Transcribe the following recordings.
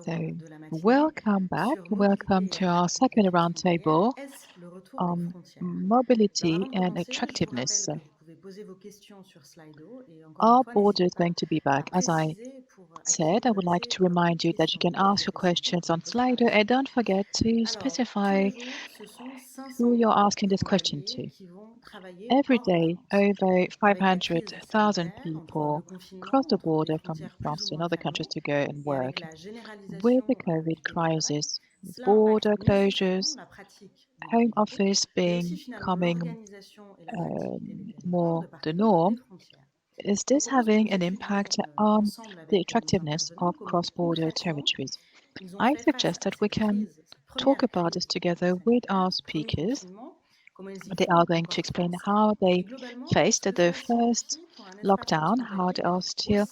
So, welcome back. Welcome to our second roundtable on mobility and attractiveness. Our border is going to be back. As I said, I would like to remind you that you can ask your questions on Slido, and don't forget to specify who you're asking this question to. Every day, over 500,000 people cross the border from France to other countries to go and work. With the COVID crisis, border closures, home office becoming more the norm, is this having an impact on the attractiveness of cross-border territories? I suggest that we can talk about this together with our speakers. They are going to explain how they faced the first lockdown, how they are still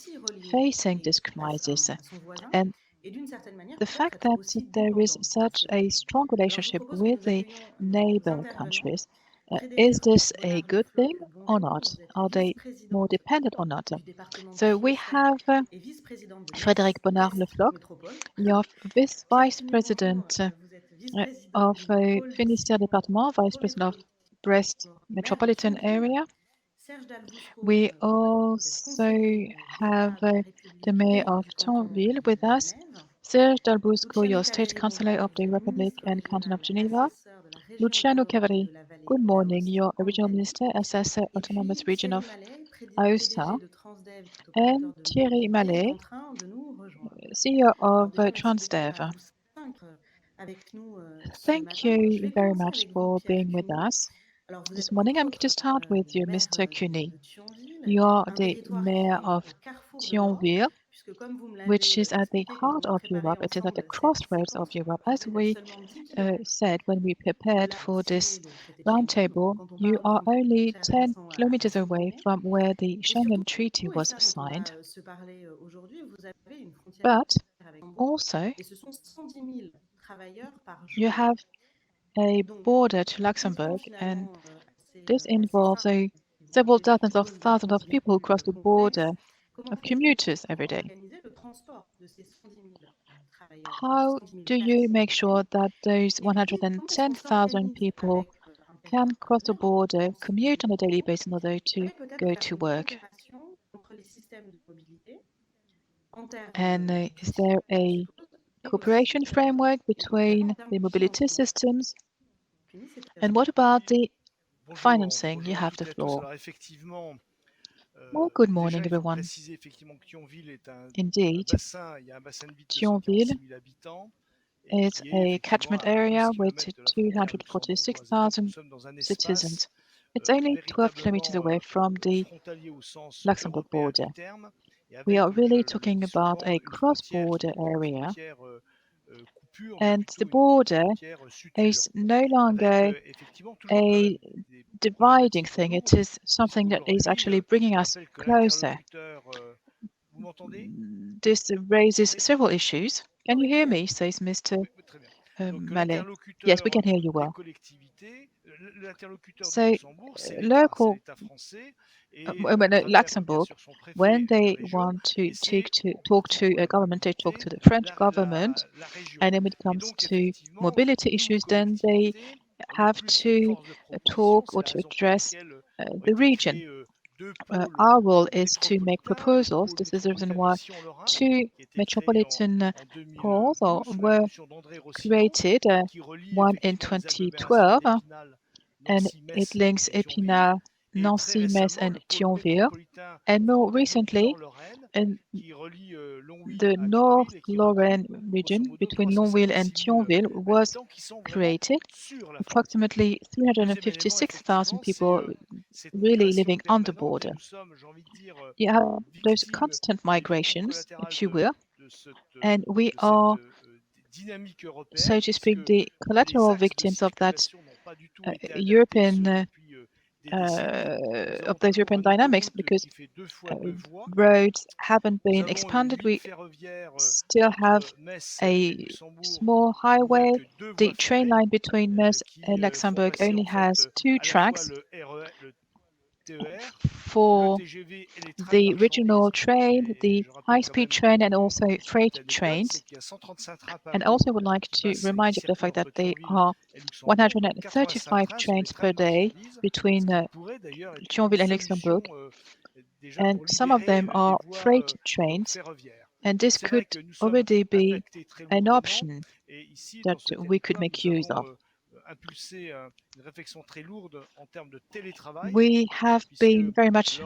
facing this crisis, and the fact that there is such a strong relationship with the neighbor countries. Is this a good thing or not? Are they more dependent or not? So we have Frédérique Bonnard-Le, your Vice-Présidente of Finistère Département, Vice-President of Brest Metropolitan Area. We also have the Mayor of Thionville with us, Serge Busco, your State Councillor of the Republic and Canton of Geneva, Luciano Caveri, good morning, your Regional Minister, Assessor, Autonomous Region of AUSA, and Thierry Malez, CEO of Transdev. Thank you very much for being with us. This morning, I'm going to start with you, Mr. Cuny. You are the Mayor of Thionville, which is at the heart of Europe. It is at the crossroads of Europe. As we said when we prepared for this roundtable, you are only 10 kilometers away from where the Schengen Treaty was signed. But also, you have a border to Luxembourg, and this involves several dozens of thousands of people who cross the border, of commuters every day. How do you make sure that those 110,000 people can cross the border, commute on a daily basis in order to go to work? And is there a cooperation framework between the mobility systems? And what about the financing? You have the floor. Well, good morning, everyone. Indeed, Thionville is a catchment area with 246,000 citizens. It's only 12 kilometers away from the Luxembourg border. We are really talking about a cross-border area, and the border is no longer a dividing thing. It is something that is actually bringing us closer. This raises several issues. Can you hear me, says Mr. Mallet? Yes, we can hear you well. So, local Luxembourg, when they want to talk to a government, they talk to the French government, and when it comes to mobility issues, then they have to talk or to address the region. Our role is to make proposals. This is the reason why two metropolitan poles were created, one in 2012, and it links Épinal, Nancy, Metz, and Thionville. And more recently, in the North Lorrain region between Longville and Thionville was created. Approximately 356,000 people really living on the border. You have those constant migrations, if you will, and we are, so to speak, the collateral victims of that of those European dynamics, because roads haven't been expanded. We still have a small highway. The train line between Metz and Luxembourg only has 2 tracks. for the regional train, the high-speed train, and also freight trains. And also would like to remind you of the fact that there are 135 trains per day between Thionville and Luxembourg, and some of them are freight trains, and this could already be an option that we could make use of. We have been very much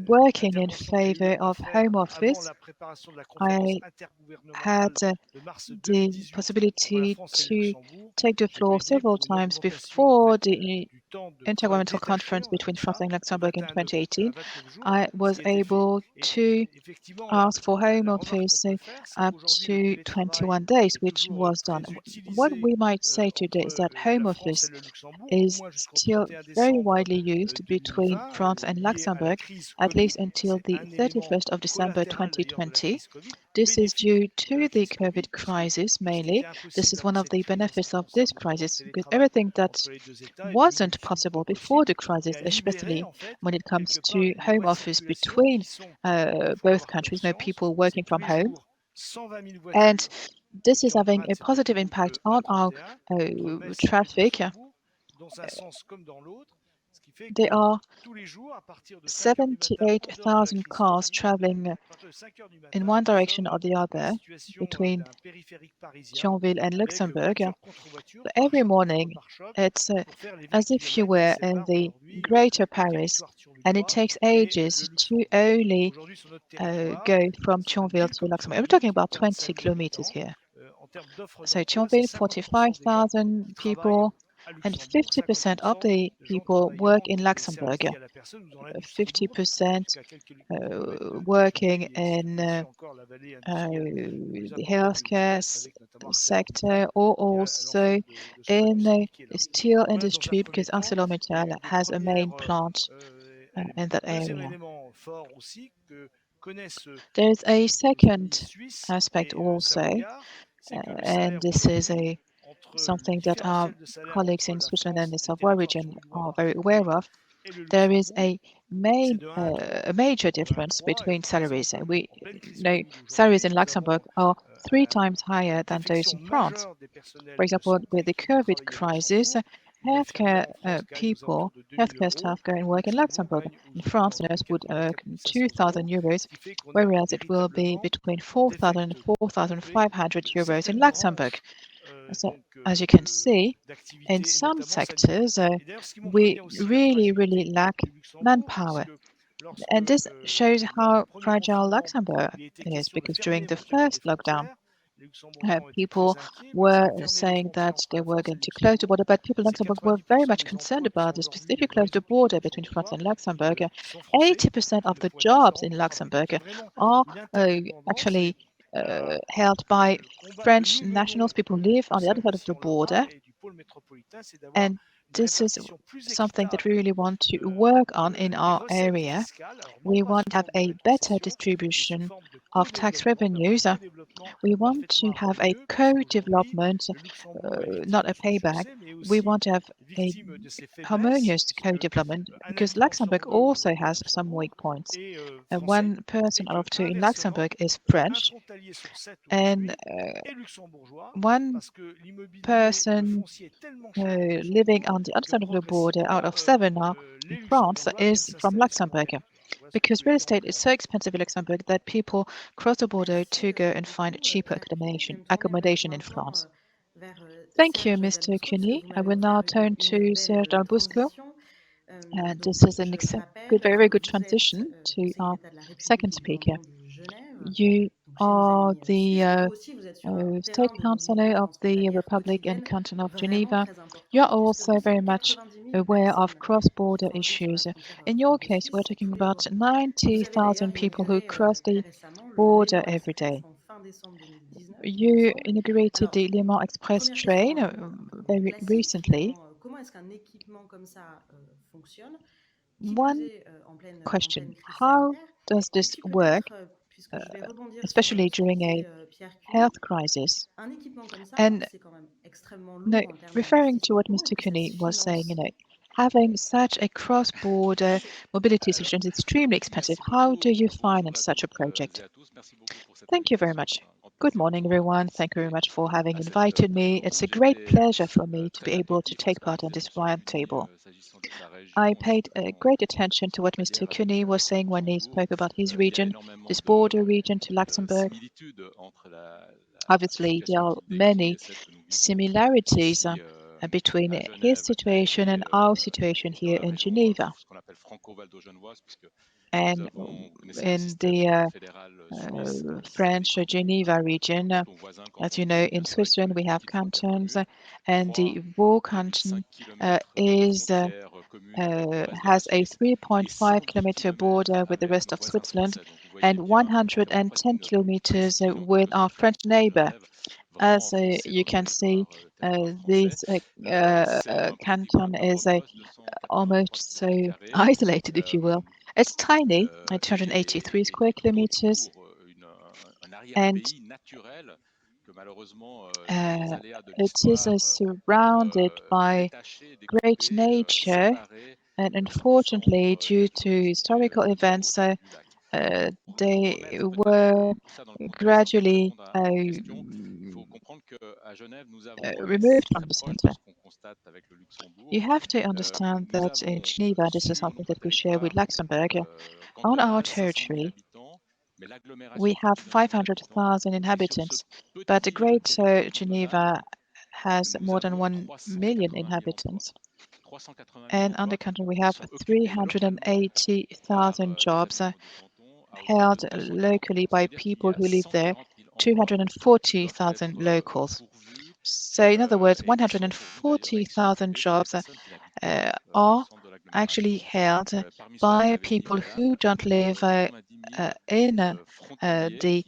working in favor of home office. I had the possibility to take the floor several times before the Intergovernmental Conference between France and Luxembourg in 2018. I was able to ask for home office up to 21 days, which was done. What we might say today is that home office is still very widely used between France and Luxembourg, at least until the 31st of December 2020. This is due to the COVID crisis mainly. This is one of the benefits of this crisis, because everything that wasn't possible before the crisis, especially when it comes to home office between both countries, people working from home. And this is having a positive impact on our traffic. There are 78,000 cars traveling in one direction or the other between Thionville and Luxembourg. So every morning, it's as if you were in the greater Paris, and it takes ages to only go from Thionville to Luxembourg. We're talking about 20 kilometers here. So Thionville, 45,000 people, and 50% of the people work in Luxembourg. 50% working in the healthcare sector, or also in the steel industry, because ArcelorMittal has a main plant in that area. There's a second aspect also, and this is something that our colleagues in Switzerland and the Savoy region are very aware of. There is a major difference between salaries. We know salaries in Luxembourg are 3 times higher than those in France. For example, with the COVID crisis, healthcare staff go and work in Luxembourg. In France, nurse would earn 2,000 euros, whereas it will be between 4,000 and 4,500 euros in Luxembourg. So, as you can see, in some sectors, we really lack manpower. And this shows how fragile Luxembourg is, because during the first lockdown, people were saying that they were going to close the border, but people in Luxembourg were very much concerned about this, because if you close the border between France and Luxembourg, 80% of the jobs in Luxembourg are actually held by French nationals, people who live on the other side of the border. And this is something that we really want to work on in our area. We want to have a better distribution of tax revenues. We want to have a co-development, not a payback. We want to have a harmonious co-development, because Luxembourg also has some weak points. One person out of 2 in Luxembourg is French, and one person living on the other side of the border out of 7 now in France is from Luxembourg, because real estate is so expensive in Luxembourg that people cross the border to go and find cheaper accommodation in France. Thank you, Mr. Cuny. I will now turn to Serge Busco. This is very good transition to our second speaker. You are the State Councillor of the Republic and Canton of Geneva. You are also very much aware of cross-border issues. In your case, we're talking about 90,000 people who cross the border every day. You inaugurated the Le Mans Express train very recently. One question: how does this work, especially during a health crisis? And referring to what Mr. Cuny was saying, having such a cross-border mobility solution is extremely expensive. How do you finance such a project? Thank you very much. Good morning, everyone. Thank you very much for having invited me. It's a great pleasure for me to be able to take part in this roundtable. I paid great attention to what Mr. Cuny was saying when he spoke about his region, this border region to Luxembourg. Obviously, there are many similarities between his situation and our situation here in Geneva. And in the French Geneva region, as you know, in Switzerland we have cantons, and the Vaud canton has a 3.5-kilometer border with the rest of Switzerland and 110 kilometers with our French neighbor. As you can see, this canton is almost so isolated, if you will. It's tiny, at 283 square kilometers, and it is surrounded by great nature, and unfortunately, due to historical events, they were gradually removed from the center. You have to understand that in Geneva, this is something that we share with Luxembourg. On our territory, we have 500,000 inhabitants, but the Greater Geneva has more than 1 million inhabitants. And on the country, we have 380,000 jobs held locally by people who live there, 240,000 locals. So in other words, 140,000 jobs are actually held by people who don't live in the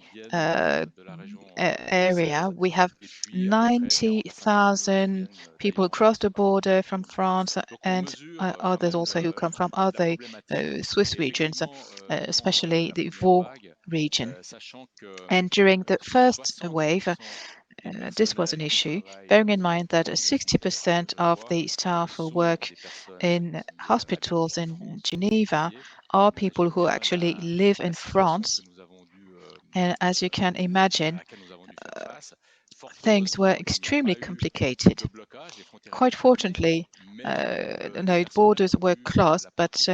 area. We have 90,000 people across the border from France and others also who come from other Swiss regions, especially the Vaud region. And during the first wave, this was an issue, bearing in mind that 60% of the staff who work in hospitals in Geneva are people who actually live in France. And as you can imagine, things were extremely complicated. Quite fortunately, no borders were closed, but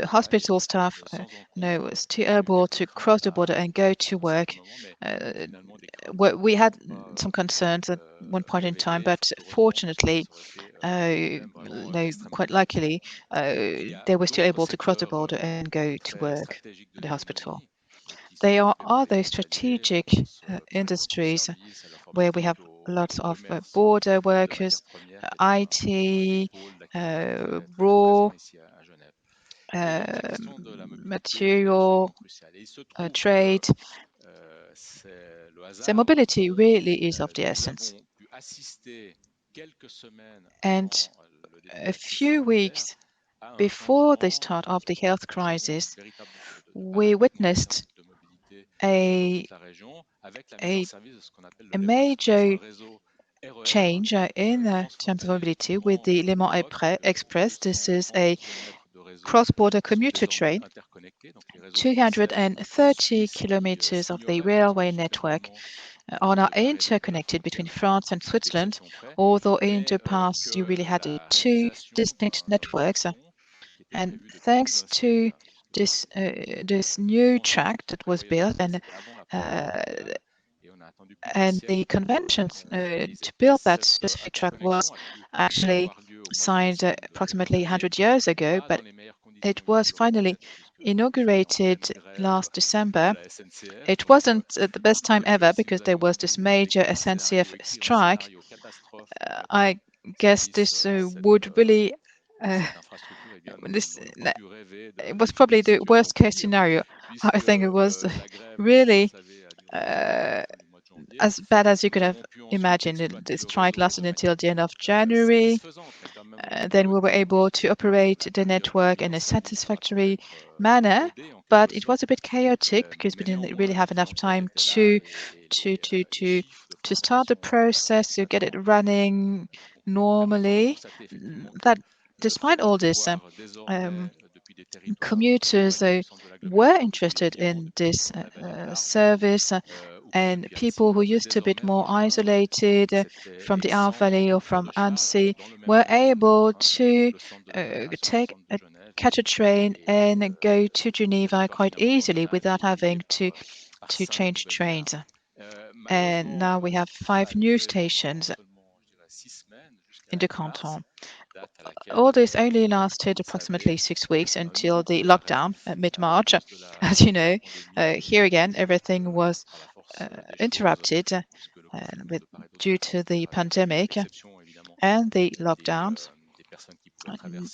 hospital staff was still able to cross the border and go to work. We had some concerns at one point in time, but fortunately, quite luckily, they were still able to cross the border and go to work at the hospital. There are other strategic industries where we have lots of border workers, IT, raw material, trade. So mobility really is of the essence. And a few weeks before the start of the health crisis, we witnessed a major change in terms of mobility with the Le Mans Express. This is a cross-border commuter train. 230 kilometers of the railway network are now interconnected between France and Switzerland, although in the past you really had two distinct networks. And thanks to this new track that was built and the convention to build that specific track was actually signed approximately 100 years ago, but it was finally inaugurated last December. It wasn't the best time ever because there was this major SNCF strike. I guess this would really it was probably the worst case scenario. I think it was really as bad as you could have imagined. The strike lasted until the end of January. Then we were able to operate the network in a satisfactory manner, but it was a bit chaotic because we didn't really have enough time to start the process, to get it running normally. That despite all this, commuters were interested in this service, and people who used to be more isolated from the Our Valley or from Annecy were able to catch a train and go to Geneva quite easily without having to change trains. And now we have 5 new stations in the canton. All this only lasted approximately 6 weeks until the lockdown at mid-March. As you know, here again, everything was interrupted due to the pandemic and the lockdowns.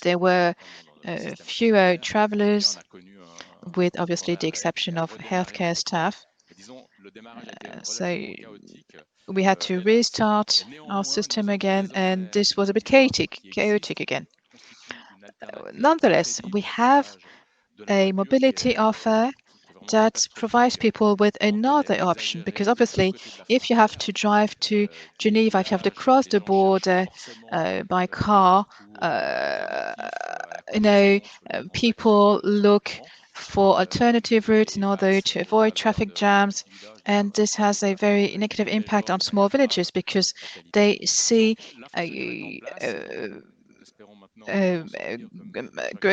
There were fewer travelers, with obviously the exception of healthcare staff. So we had to restart our system again, and this was a bit chaotic again. Nonetheless, we have a mobility offer that provides people with another option, because obviously if you have to drive to Geneva, if you have to cross the border by car, people look for alternative routes in order to avoid traffic jams, and this has a very negative impact on small villages because they see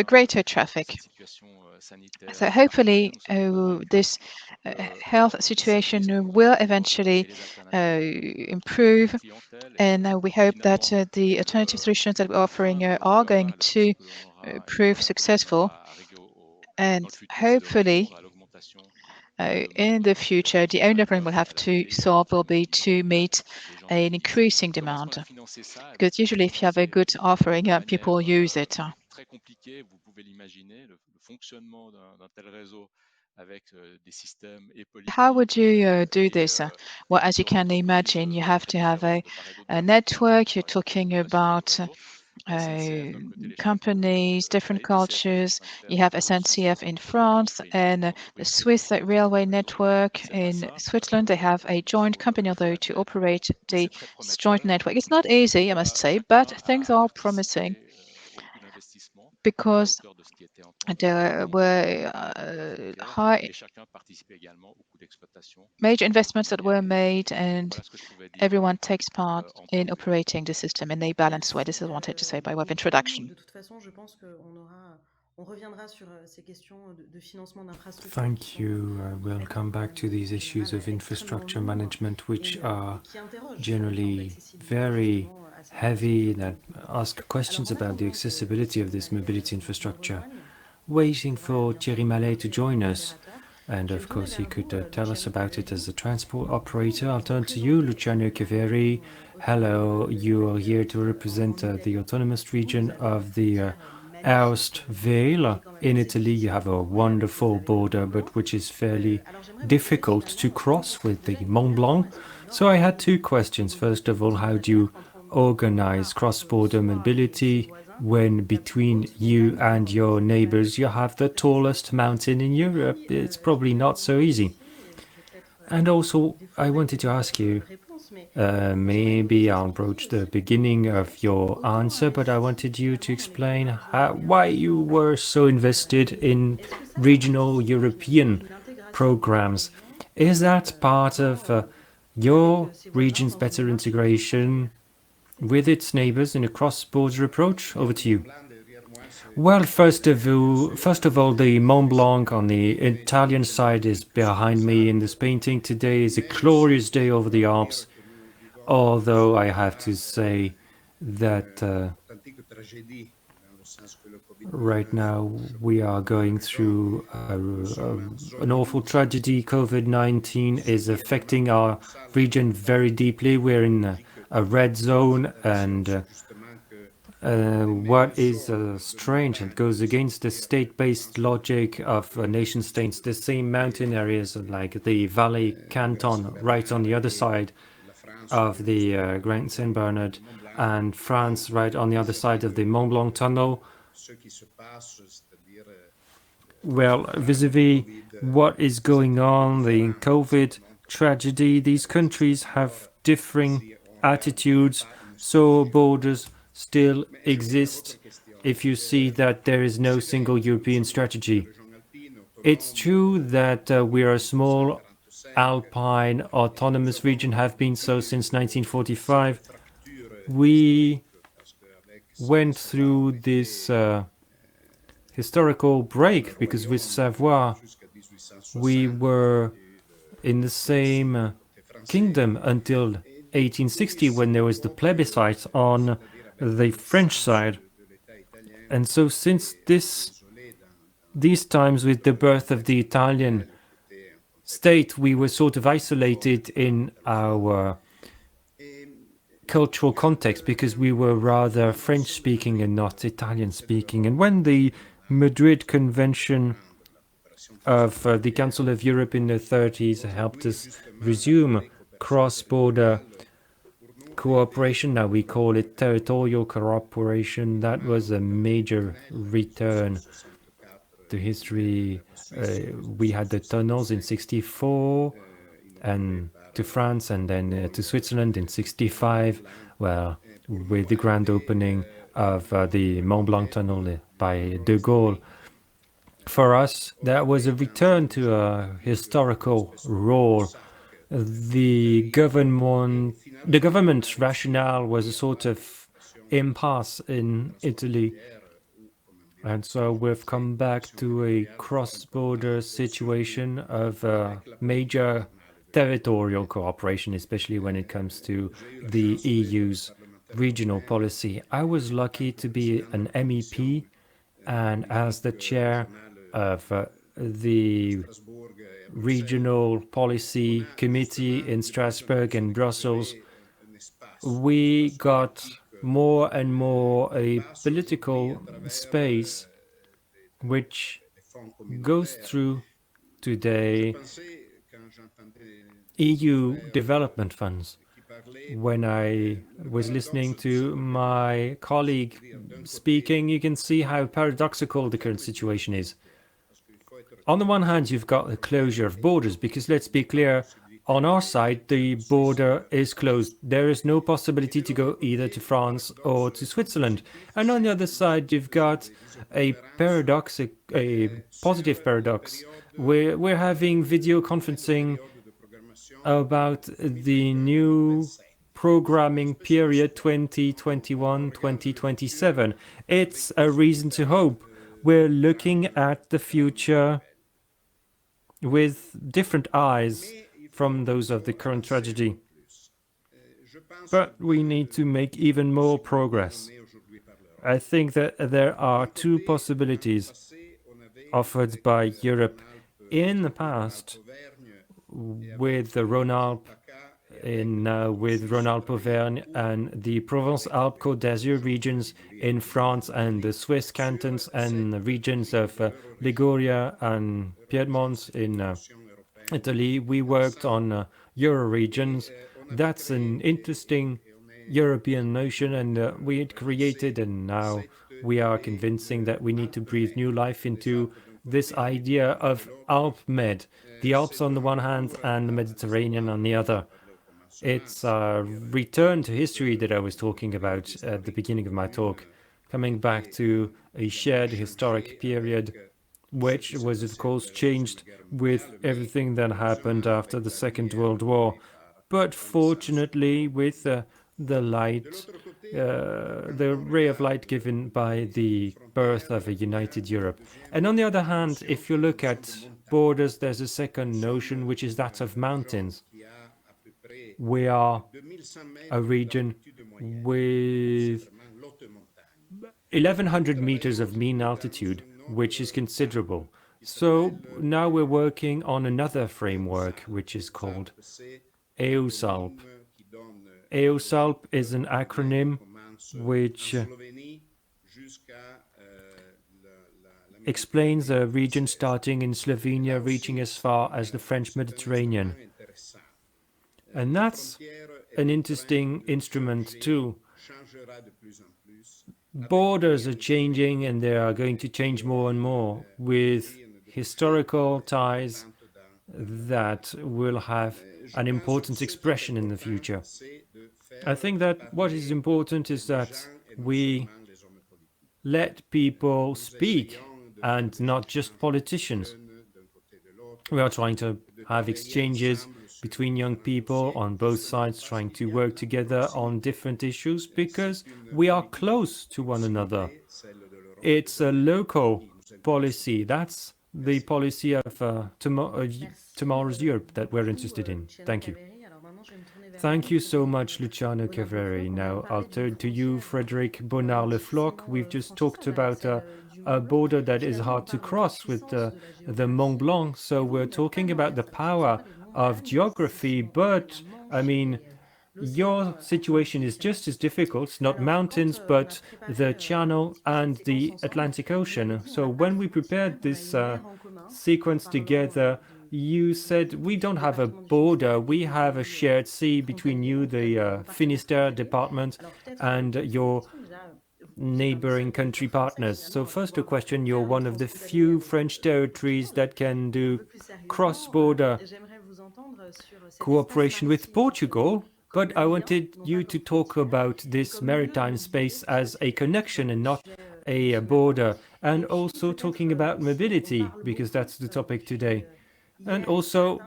greater traffic. So hopefully this health situation will eventually improve, and we hope that the alternative solutions that we're offering are going to prove successful, and hopefully in the future the only problem we'll have to solve will be to meet an increasing demand, because usually if you have a good offering, people use it. How would you do this? Well, as you can imagine, you have to have a network. You're talking about companies, different cultures. You have SNCF in France and the Swiss railway network in Switzerland. They have a joint company, although, to operate the joint network. It's not easy, I must say, but things are promising because there were major investments that were made, and everyone takes part in operating the system in a balanced way. This is what I wanted to say by way of introduction. Thank you. We'll come back to these issues of infrastructure management, which are generally very heavy, that ask questions about the accessibility of this mobility infrastructure. Waiting for Thierry Mallet to join us, and of course he could tell us about it as a transport operator. I'll turn to you, Luciano Caveri. Hello, you are here to represent the autonomous region of the Aoste-Vale. In Italy, you have a wonderful border, but which is fairly difficult to cross with the Mont Blanc. So I had two questions. First of all, how do you organize cross-border mobility when between you and your neighbors you have the tallest mountain in Europe? It's probably not so easy. And also, I wanted to ask you, maybe I'll approach the beginning of your answer, but I wanted you to explain why you were so invested in regional European programs. Is that part of your region's better integration with its neighbors in a cross-border approach? Over to you. Well, first of all, the Mont Blanc on the Italian side is behind me in this painting. Today is a glorious day over the Alps, although I have to say that right now we are going through an awful tragedy. COVID-19 is affecting our region very deeply. We're in a red zone, and what is strange and goes against the state-based logic of nation-states, the same mountain areas like the Valley Canton right on the other side of the Grand Saint Bernard, and France right on the other side of the Mont Blanc tunnel. Well, vis-a-vis what is going on, the COVID tragedy, these countries have differing attitudes, so borders still exist, if you see that there is no single European strategy. It's true that we are a small alpine autonomous region, have been so since 1945. We went through this historical break because with Savoie we were in the same kingdom until 1860 when there was the plebiscite on the French side. And so since these times with the birth of the Italian state, we were sort of isolated in our cultural context because we were rather French-speaking and not Italian-speaking. And when the Madrid Convention of the Council of Europe in the 30s helped us resume cross-border cooperation, now we call it territorial cooperation, that was a major return to history. We had the tunnels in 64 and to France and then to Switzerland in 65, well, with the grand opening of the Mont Blanc tunnel by de Gaulle. For us, that was a return to a historical role. The government's rationale was a sort of impasse in Italy. And so we've come back to a cross-border situation of major territorial cooperation, especially when it comes to the EU's regional policy. I was lucky to be an MEP, and as the chair of the regional policy committee in Strasbourg and Brussels, we got more and more a political space which goes through today EU development funds. When I was listening to my colleague speaking, you can see how paradoxical the current situation is. On the one hand, you've got the closure of borders, because let's be clear, on our side, the border is closed. There is no possibility to go either to France or to Switzerland. And on the other side, you've got a paradox, a positive paradox, where we're having video conferencing about the new programming period 2021-2027. It's a reason to hope. We're looking at the future with different eyes from those of the current tragedy. But we need to make even more progress. I think that there are two possibilities offered by Europe in the past with the Rhône-Alpes, with Rhône-Alpes Auvergne and the Provence-Alpes-Côte d'Azur regions in France and the Swiss cantons and the regions of Liguria and Piedmont in Italy. We worked on Euro regions. That's an interesting European notion, and we had created, and now we are convincing that we need to breathe new life into this idea of AlpMed, the Alps on the one hand and the Mediterranean on the other. It's a return to history that I was talking about at the beginning of my talk, coming back to a shared historic period, which was of course changed with everything that happened after the Second World War. But fortunately, with the ray of light given by the birth of a united Europe. And on the other hand, if you look at borders, there's a second notion, which is that of mountains. We are a region with 1,100 meters of mean altitude, which is considerable. So now we're working on another framework, which is called EUSALP. EUSALP is an acronym which explains a region starting in Slovenia, reaching as far as the French Mediterranean. And that's an interesting instrument too. Borders are changing, and they are going to change more and more with historical ties that will have an important expression in the future. I think that what is important is that we let people speak and not just politicians. We are trying to have exchanges between young people on both sides, trying to work together on different issues because we are close to one another. It's a local policy. That's the policy of tomorrow's Europe that we're interested in. Thank you. Thank you so much, Luciano Caveri. Now I'll turn to you, Frédérique Bonnard-Le. We've just talked about a border that is hard to cross with the Mont Blanc. So we're talking about the power of geography, but I mean, your situation is just as difficult, not mountains, but the Channel and the Atlantic Ocean. So when we prepared this sequence together, you said we don't have a border, we have a shared sea between you, the Finistère department, and your neighboring country partners. So first a question, you're one of the few French territories that can do cross-border cooperation with Portugal, but I wanted you to talk about this maritime space as a connection and not a border, and also talking about mobility, because that's the topic today. And also,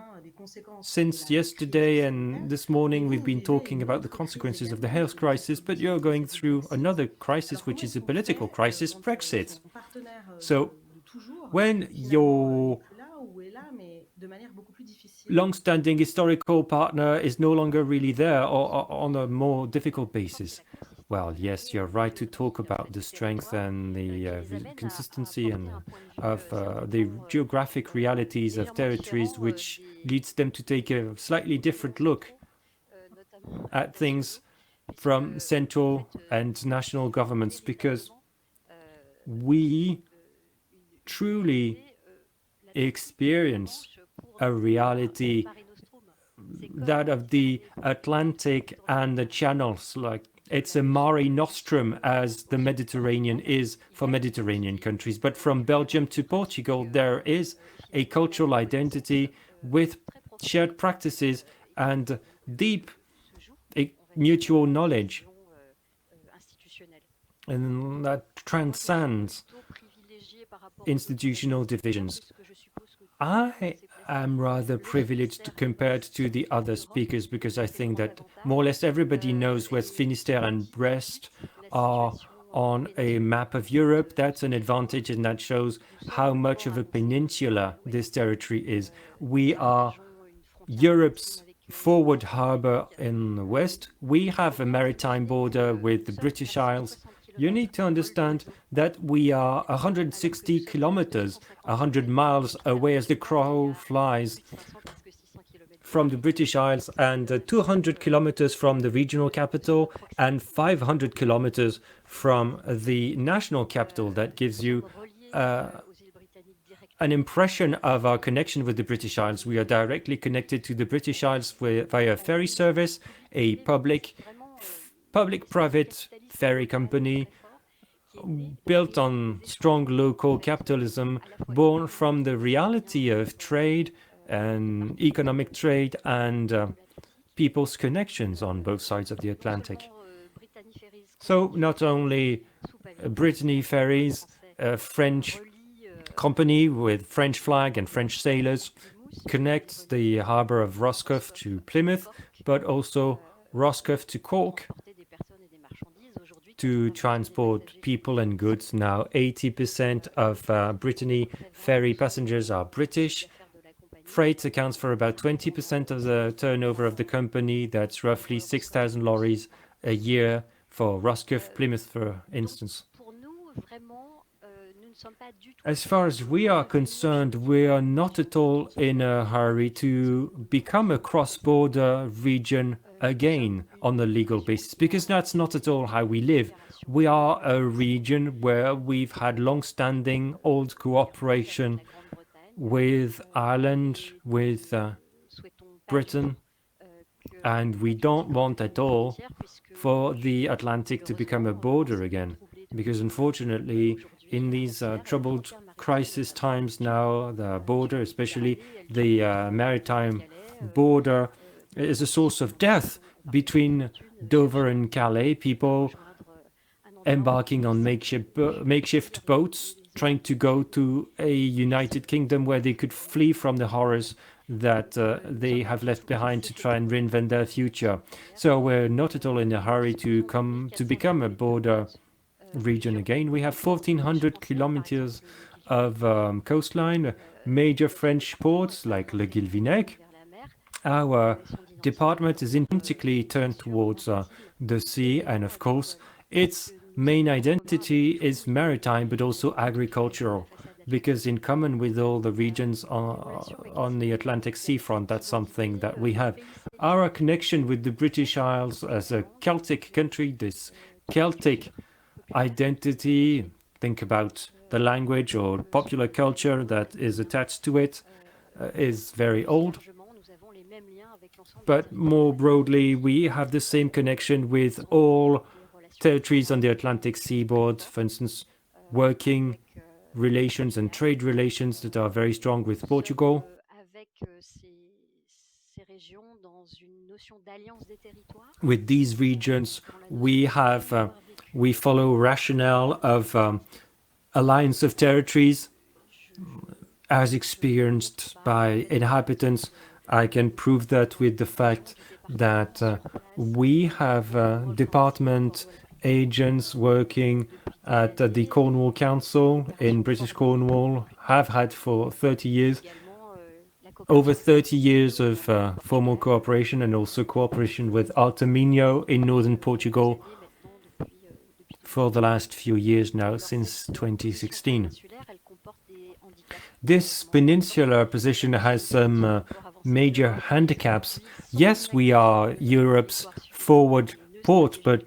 since yesterday and this morning, we've been talking about the consequences of the health crisis, but you're going through another crisis, which is a political crisis, Brexit. So when your long-standing historical partner is no longer really there or on a more difficult basis, well, yes, you're right to talk about the strength and the consistency and of the geographic realities of territories, which leads them to take a slightly different look at things from central and national governments, because we truly experience a reality, that of the Atlantic and the channels, like it's a mare nostrum as the Mediterranean is for Mediterranean countries. But from Belgium to Portugal, there is a cultural identity with shared practices and deep mutual knowledge, and that transcends institutional divisions. I am rather privileged compared to the other speakers because I think that more or less everybody knows where Finistère and Brest are on a map of Europe. That's an advantage, and that shows how much of a peninsula this territory is. We are Europe's forward harbour in the west. We have a maritime border with the British Isles. You need to understand that we are 160 kilometers, 100 miles away as the crow flies from the British Isles, and 200 kilometers from the regional capital and 500 kilometers from the national capital. That gives you an impression of our connection with the British Isles. We are directly connected to the British Isles via ferry service, a public-private ferry company built on strong local capitalism, born from the reality of trade and economic trade and people's connections on both sides of the Atlantic. So not only Brittany Ferries, a French company with French flag and French sailors, connects the harbour of Roscoff to Plymouth, but also Roscoff to Cork to transport people and goods. Now 80% of Brittany ferry passengers are British. Freight accounts for about 20% of the turnover of the company. That's roughly 6,000 lorries a year for Roscoff, Plymouth, for instance. As far as we are concerned, we are not at all in a hurry to become a cross-border region again on a legal basis, because that's not at all how we live. We are a region where we've had long-standing old cooperation with Ireland, with Britain, and we don't want at all for the Atlantic to become a border again, because unfortunately in these troubled crisis times now, the border, especially the maritime border, is a source of death between Dover and Calais. People embarking on makeshift boats, trying to go to a United Kingdom where they could flee from the horrors that they have left behind to try and reinvent their future. So we're not at all in a hurry to become a border region again. We have 1,400 kilometers of coastline, major French ports like Le Guilvinec. Our department is intrinsically turned towards the sea, and of course, its main identity is maritime, but also agricultural, because in common with all the regions on the Atlantic seafront, that's something that we have. Our connection with the British Isles as a Celtic country, this Celtic identity, think about the language or popular culture that is attached to it, is very old. But more broadly, we have the same connection with all territories on the Atlantic seaboard, for instance, working relations and trade relations that are very strong with Portugal. With these regions, we follow rationale of alliance of territories as experienced by inhabitants. I can prove that with the fact that we have department agents working at the Cornwall Council in British Cornwall, have had for 30 years, over 30 years of formal cooperation, and also cooperation with Alto Minho in northern Portugal for the last few years now, since 2016. This peninsular position has some major handicaps. Yes, we are Europe's forward port, but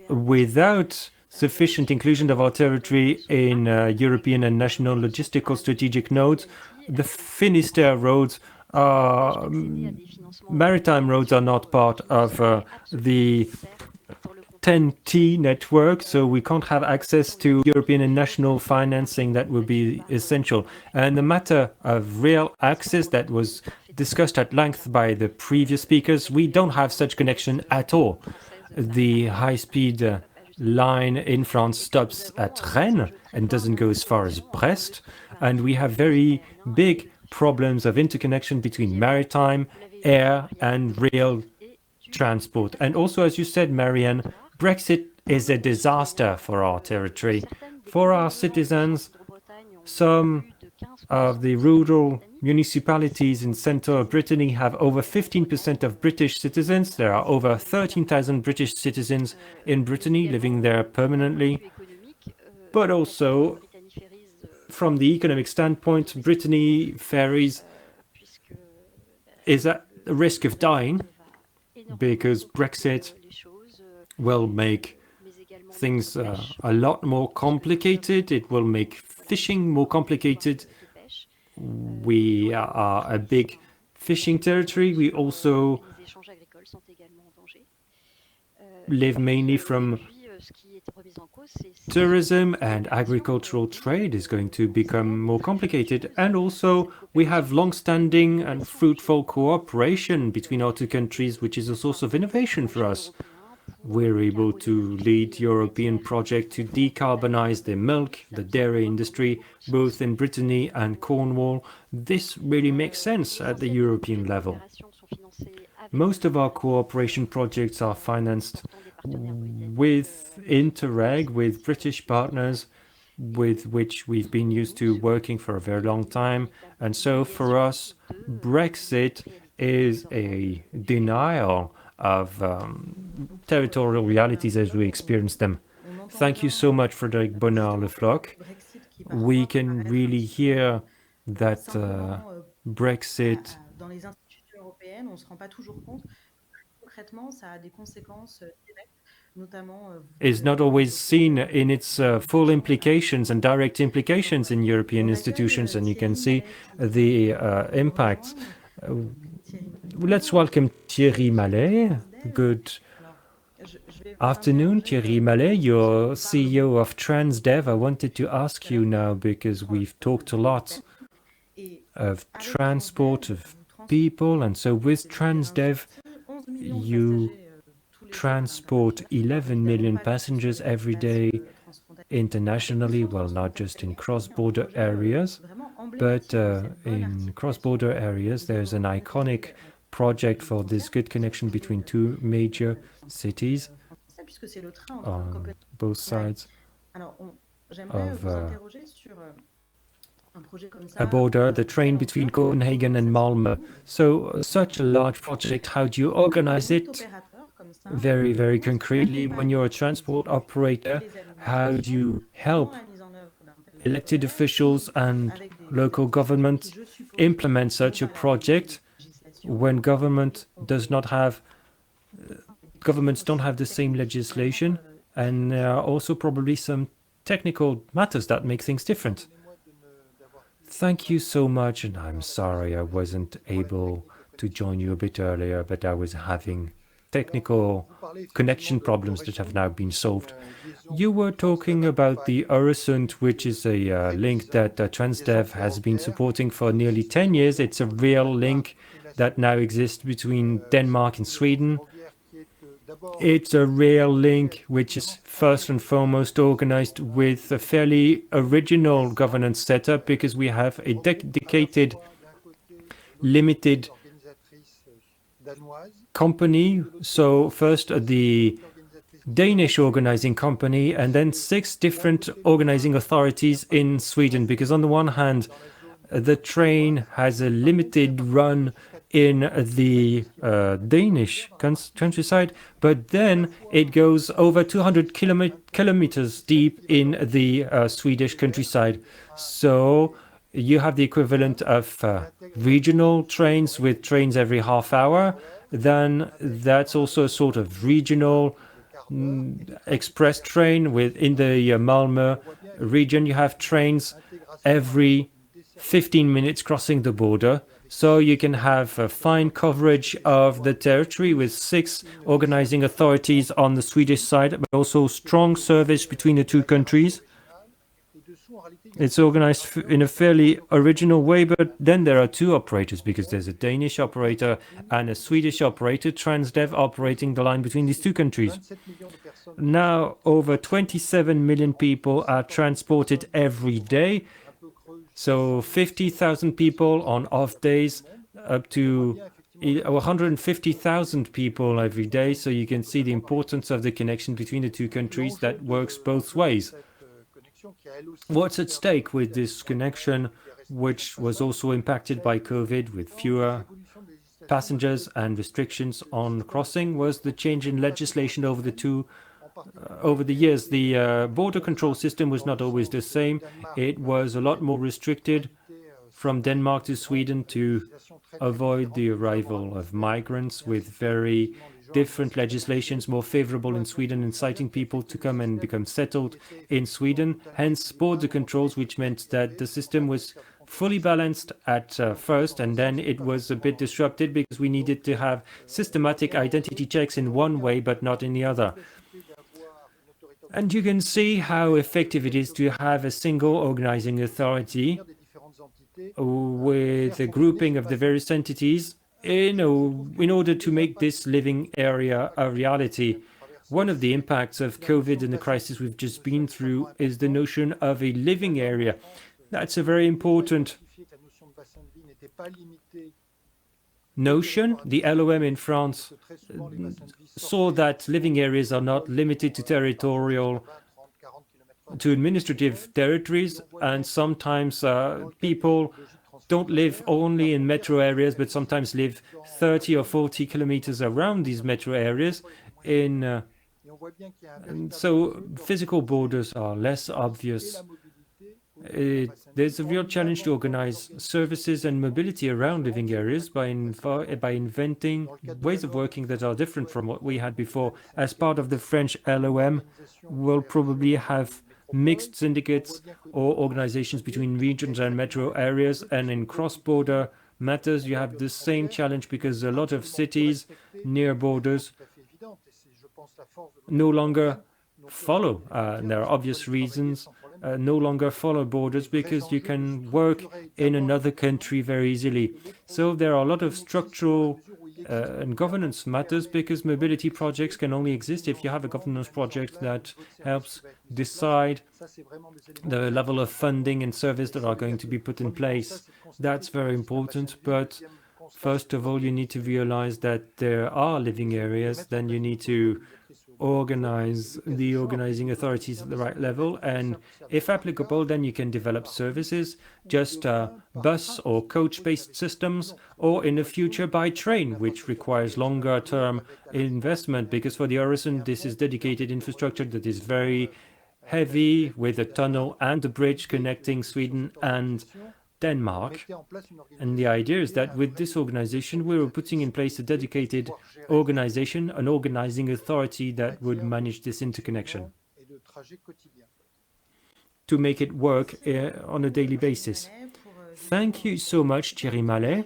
without sufficient inclusion of our territory in European and national logistical strategic nodes, the Finistère roads are maritime roads are not part of the 10T network, so we can't have access to European and national financing that would be essential. And the matter of real access that was discussed at length by the previous speakers, we don't have such connection at all. The high-speed line in France stops at Rennes and doesn't go as far as Brest, and we have very big problems of interconnection between maritime, air, and rail transport. And also, as you said, Marianne, Brexit is a disaster for our territory. For our citizens, some of the rural municipalities in central Brittany have over 15% of British citizens. There are over 13,000 British citizens in Brittany living there permanently. But also, from the economic standpoint, Brittany ferries is at the risk of dying because Brexit will make things a lot more complicated. It will make fishing more complicated. We are a big fishing territory. We also live mainly from tourism, and agricultural trade is going to become more complicated. And also, we have long-standing and fruitful cooperation between our two countries, which is a source of innovation for us. We're able to lead European projects to decarbonize the milk, the dairy industry, both in Brittany and Cornwall. This really makes sense at the European level. Most of our cooperation projects are financed with Interreg, with British partners with which we've been used to working for a very long time. And so for us, Brexit is a denial of territorial realities as we experience them. Thank you so much, Frédérique Bonnard-Le Floc'h. We can really hear that Brexit is not always seen in its full implications and direct implications in European institutions, and you can see the impacts. Let's welcome Thierry Mallet. Good afternoon, Thierry Mallet. You're CEO of Transdev. I wanted to ask you now, because we've talked a lot of transport, of people, and so with Transdev, you transport 11 million passengers every day internationally, well, not just in cross-border areas, but in cross-border areas, there's an iconic project for this good connection between two major cities on both sides of a border, the train between Copenhagen and Malmö. So such a large project, how do you organize it? Very, very concretely, when you're a transport operator, how do you help elected officials and local government implement such a project when governments don't have the same legislation, and there are also probably some technical matters that make things different. Thank you so much, and I'm sorry I wasn't able to join you a bit earlier, but I was having technical connection problems that have now been solved. You were talking about the Øresund, which is a link that Transdev has been supporting for nearly 10 years. It's a real link that now exists between Denmark and Sweden. It's a real link which is first and foremost organized with a fairly original governance setup, because we have a dedicated, limited company. So first the Danish organizing company, and then 6 different organizing authorities in Sweden, because on the one hand, the train has a limited run in the Danish countryside, but then it goes over 200 kilometers deep in the Swedish countryside. So you have the equivalent of regional trains with trains every half hour. Then that's also a sort of regional express train. In the Malmö region, you have trains every 15 minutes crossing the border. So you can have a fine coverage of the territory with 6 organizing authorities on the Swedish side, but also strong service between the two countries. It's organized in a fairly original way, but then there are 2 operators, because there's a Danish operator and a Swedish operator, Transdev, operating the line between these 2 countries. Now, over 27 million people are transported every day. So 50,000 people on off days, up to 150,000 people every day. So you can see the importance of the connection between the 2 countries that works both ways. What's at stake with this connection, which was also impacted by COVID with fewer passengers and restrictions on crossing, was the change in legislation over the years. The border control system was not always the same. It was a lot more restricted from Denmark to Sweden to avoid the arrival of migrants, with very different legislations, more favorable in Sweden, inciting people to come and become settled in Sweden. Hence border controls, which meant that the system was fully balanced at first, and then it was a bit disrupted because we needed to have systematic identity checks in one way but not in the other. And you can see how effective it is to have a single organizing authority with a grouping of the various entities in order to make this living area a reality. One of the impacts of COVID and the crisis we've just been through is the notion of a living area. That's a very important notion. The LOM in France saw that living areas are not limited to administrative territories, and sometimes people don't live only in metro areas, but sometimes live 30 or 40 kilometers around these metro areas. And so physical borders are less obvious. There's a real challenge to organize services and mobility around living areas by inventing ways of working that are different from what we had before. As part of the French LOM, we'll probably have mixed syndicates or organizations between regions and metro areas, and in cross-border matters you have the same challenge, because a lot of cities near borders no longer follow, there are obvious reasons, no longer follow borders, because you can work in another country very easily. So there are a lot of structural And governance matters because mobility projects can only exist if you have a governance project that helps decide the level of funding and service that are going to be put in place. That's very important, but first of all, you need to realize that there are living areas, then you need to organize the organizing authorities at the right level, and if applicable, then you can develop services, just bus or coach-based systems, or in the future by train, which requires longer-term investment, because for the horizon, this is dedicated infrastructure that is very heavy, with a tunnel and a bridge connecting Sweden and Denmark. And the idea is that with this organization, we were putting in place a dedicated organization, an organizing authority that would manage this interconnection to make it work on a daily basis. Thank you so much, Thierry Mallet,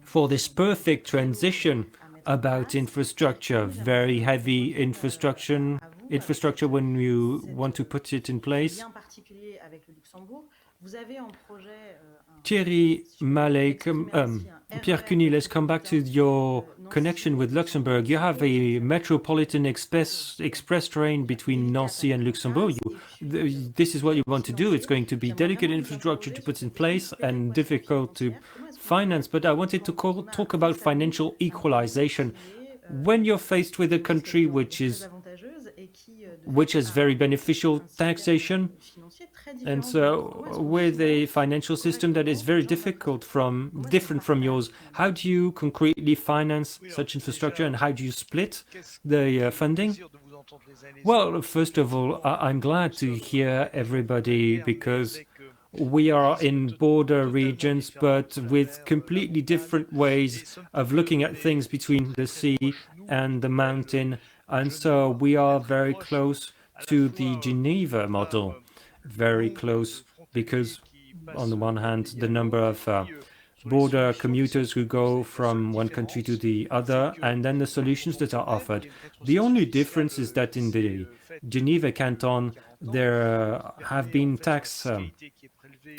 for this perfect transition about infrastructure, very heavy infrastructure when you want to put it in place. Thierry Mallet, Pierre Cuny, let's come back to your connection with Luxembourg. You have a metropolitan express train between Nancy and Luxembourg. This is what you want to do. It's going to be delicate infrastructure to put in place and difficult to finance. But I wanted to talk about financial equalization. When you're faced with a country which has very beneficial taxation, and so with a financial system that is very different from yours, how do you concretely finance such infrastructure, and how do you split the funding? Well, first of all, I'm glad to hear everybody, because we are in border regions, but with completely different ways of looking at things between the sea and the mountain. And so we are very close to the Geneva model, very close, because on the one hand, the number of border commuters who go from one country to the other, and then the solutions that are offered. The only difference is that in the Geneva Canton, there have been tax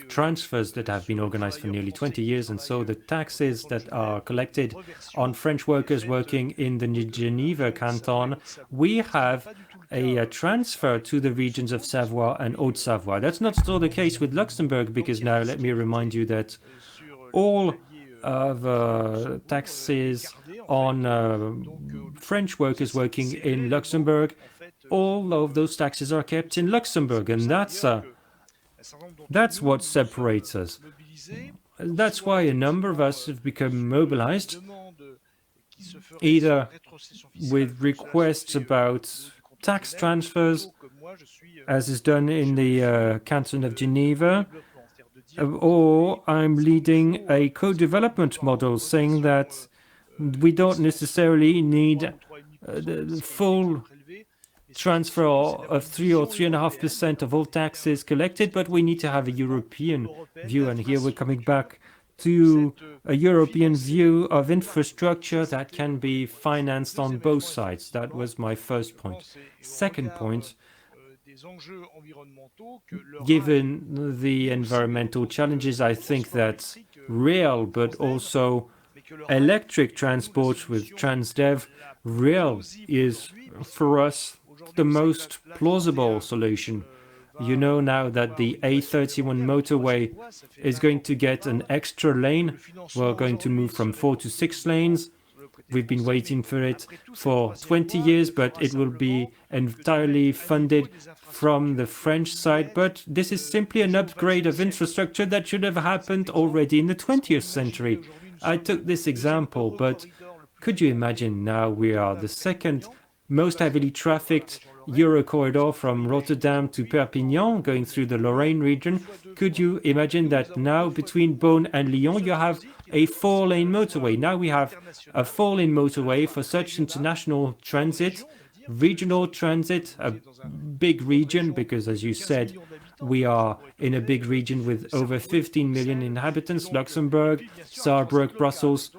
transfers that have been organized for nearly 20 years, and so the taxes that are collected on French workers working in the Geneva Canton, we have a transfer to the regions of Savoie and Haute-Savoie. That's not still the case with Luxembourg, because now let me remind you that all of taxes on French workers working in Luxembourg, all of those taxes are kept in Luxembourg, and that's what separates us. That's why a number of us have become mobilized, either with requests about tax transfers, as is done in the Canton of Geneva, or I'm leading a co-development model saying that we don't necessarily need the full transfer of 3 or 3.5% of all taxes collected, but we need to have a European view. And here we're coming back to a European view of infrastructure that can be financed on both sides. That was my first point. Second point, given the environmental challenges, I think that rail, but also electric transport with Transdev, rail is for us the most plausible solution. You know now that the A31 motorway is going to get an extra lane. We're going to move from 4 to 6 lanes. We've been waiting for it for 20 years, but it will be entirely funded from the French side. But this is simply an upgrade of infrastructure that should have happened already in the 20th century. I took this example, but could you imagine now we are the second most heavily trafficked Eurocorridor from Rotterdam to Perpignan, going through the Lorrain region? Could you imagine that now between Beaune and Lyon you have a 4-lane motorway? Now we have a 4-lane motorway for such international transit, regional transit, a big region, because as you said, we are in a big region with over 15 million inhabitants, Luxembourg, Saarbrück, Brussels,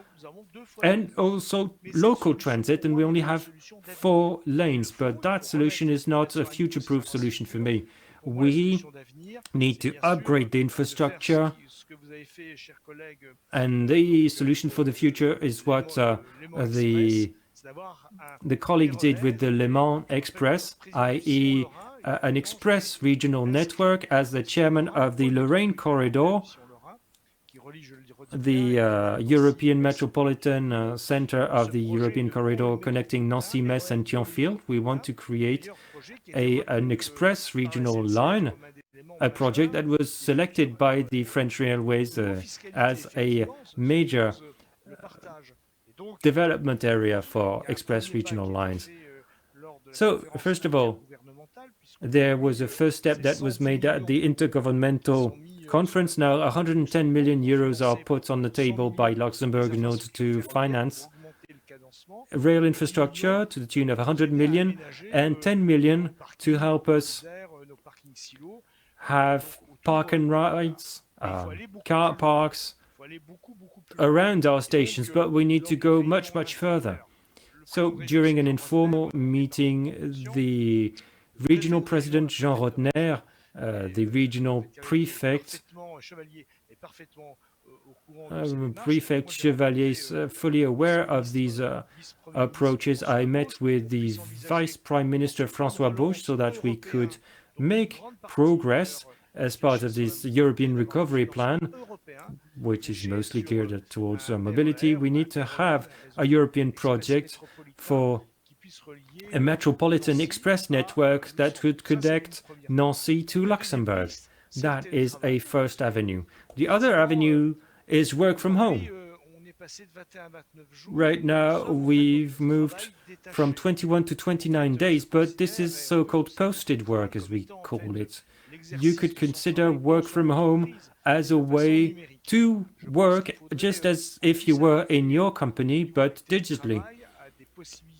and also local transit, and we only have 4 lanes. But that solution is not a future-proof solution for me. We need to upgrade the infrastructure And the solution for the future is what the colleague did with the Le Mans Express, i.e. An express regional network. As the chairman of the Lorrain corridor, the European Metropolitan Center of the European corridor connecting Nancy, Metz and Thionville, we want to create an express regional line, a project that was selected by the French Railways as a major development area for express regional lines. So, first of all, there was a first step that was made at the Intergovernmental Conference. Now, 110 million euros are put on the table by Luxembourg in order to finance rail infrastructure to the tune of 100 million and 10 million to help us have park and rides, car parks around our stations, but we need to go much, much further. So during an informal meeting, the regional president, Jean Rotner, the regional prefect, Prefect Chevalier is fully aware of these approaches. I met with the Vice Prime Minister François Bauche so that we could make progress as part of this European recovery plan, which is mostly geared towards mobility. We need to have a European project for a metropolitan express network that would connect Nancy to Luxembourg. That is a first avenue. The other avenue is work from home. Right now, we've moved from 21 to 29 days, but this is so-called posted work, as we call it. You could consider work from home as a way to work just as if you were in your company, but digitally.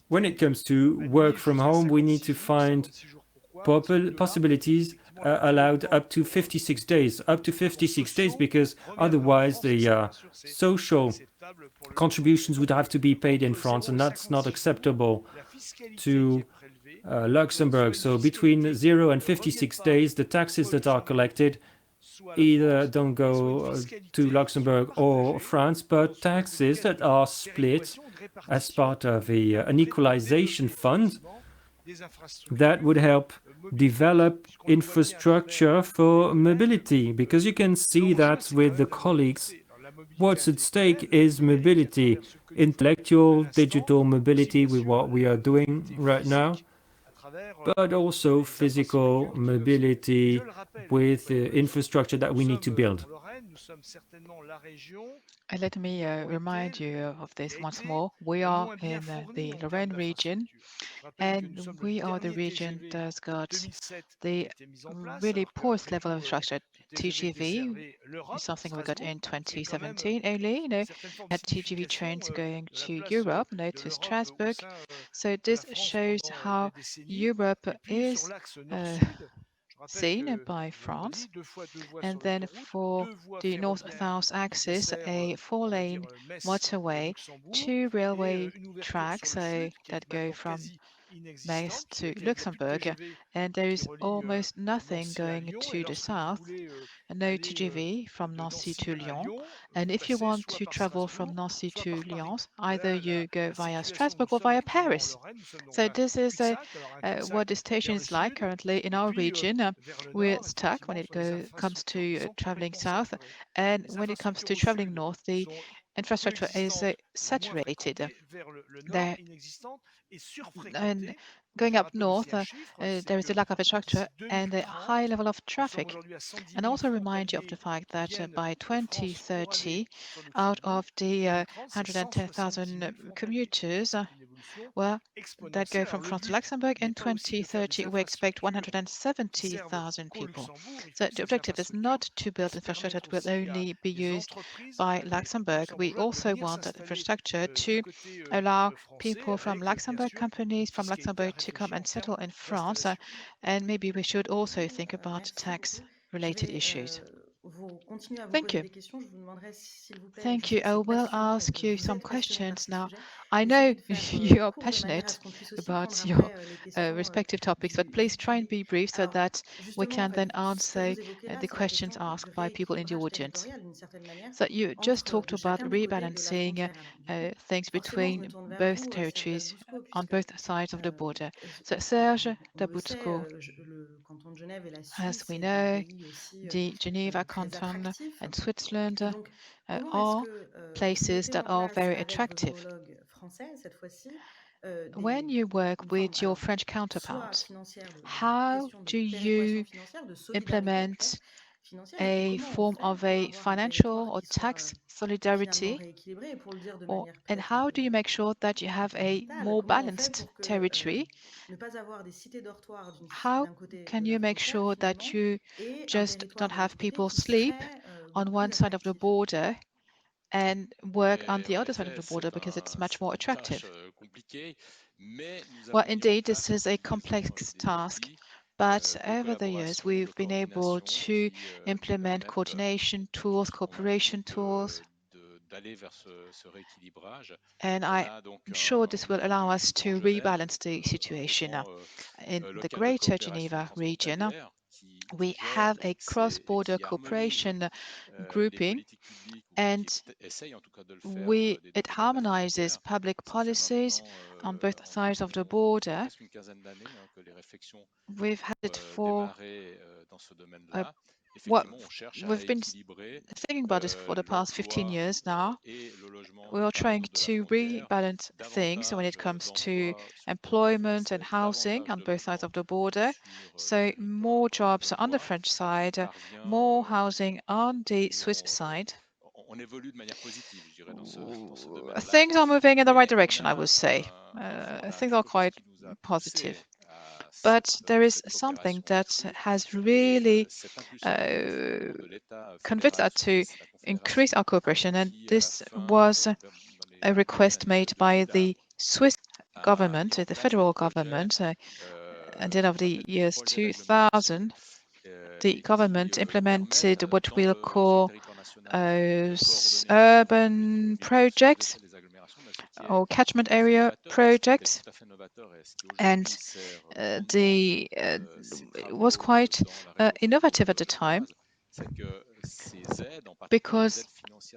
When it comes to work from home, we need to find possibilities allowed up to 56 days. Up to 56 days, because otherwise the social contributions would have to be paid in France, and that's not acceptable to Luxembourg. So between 0 and 56 days, the taxes that are collected either don't go to Luxembourg or France, but taxes that are split as part of an equalization fund that would help develop infrastructure for mobility, because you can see that with the colleagues, what's at stake is mobility, intellectual, digital mobility with what we are doing right now, but also physical mobility with the infrastructure that we need to build. Let me remind you of this once more. We are in the Lorraine region, and we are the region that's got the really poorest level of infrastructure. TGV is something we got in 2017 only. Had TGV trains going to Europe, to Strasbourg. So this shows how Europe is seen by France. And then for the north-south axis, a 4-lane motorway, 2 railway tracks that go from Metz to Luxembourg, and there is almost nothing going to the south, no TGV from Nancy to Lyon. And if you want to travel from Nancy to Lyon, either you go via Strasbourg or via Paris. So this is what the station is like currently in our region. We're stuck when it comes to traveling south, and when it comes to traveling north, the infrastructure is saturated. There, and going up north, there is a lack of infrastructure and a high level of traffic. And also remind you of the fact that by 2030, out of the 110,000 commuters, that go from France to Luxembourg, in 2030 we expect 170,000 people. So the objective is not to build infrastructure that will only be used by Luxembourg. We also want that infrastructure to allow people from Luxembourg, companies from Luxembourg, to come and settle in France. And maybe we should also think about tax-related issues. Thank you. Thank you. I will ask you some questions now. I know you are passionate about your respective topics, but please try and be brief so that we can then answer the questions asked by people in the audience. So you just talked about rebalancing things between both territories on both sides of the border. So Serge de Busco, as we know, the Geneva Canton and Switzerland are places that are very attractive. When you work with your French counterparts, how do you implement a form of a financial or tax solidarity? And how do you make sure that you have a more balanced territory? How can you make sure that you just don't have people sleep on one side of the border and work on the other side of the border because it's much more attractive? Well, indeed, this is a complex task, but over the years, we've been able to implement coordination tools, cooperation tools, and I'm sure this will allow us to rebalance the situation. In the Greater Geneva region, we have a cross-border cooperation grouping, and it harmonizes public policies on both sides of the border. We've had it for what we've been thinking about this for the past 15 years now. We are trying to rebalance things when it comes to employment and housing on both sides of the border. So more jobs on the French side, more housing on the Swiss side. Things are moving in the right direction, I would say. Things are quite positive. But there is something that has really convinced us to increase our cooperation, and this was a request made by the Swiss government, the federal government, at the end of the years 2000. The government implemented what we'll call urban projects or catchment area projects, and it was quite innovative at the time because,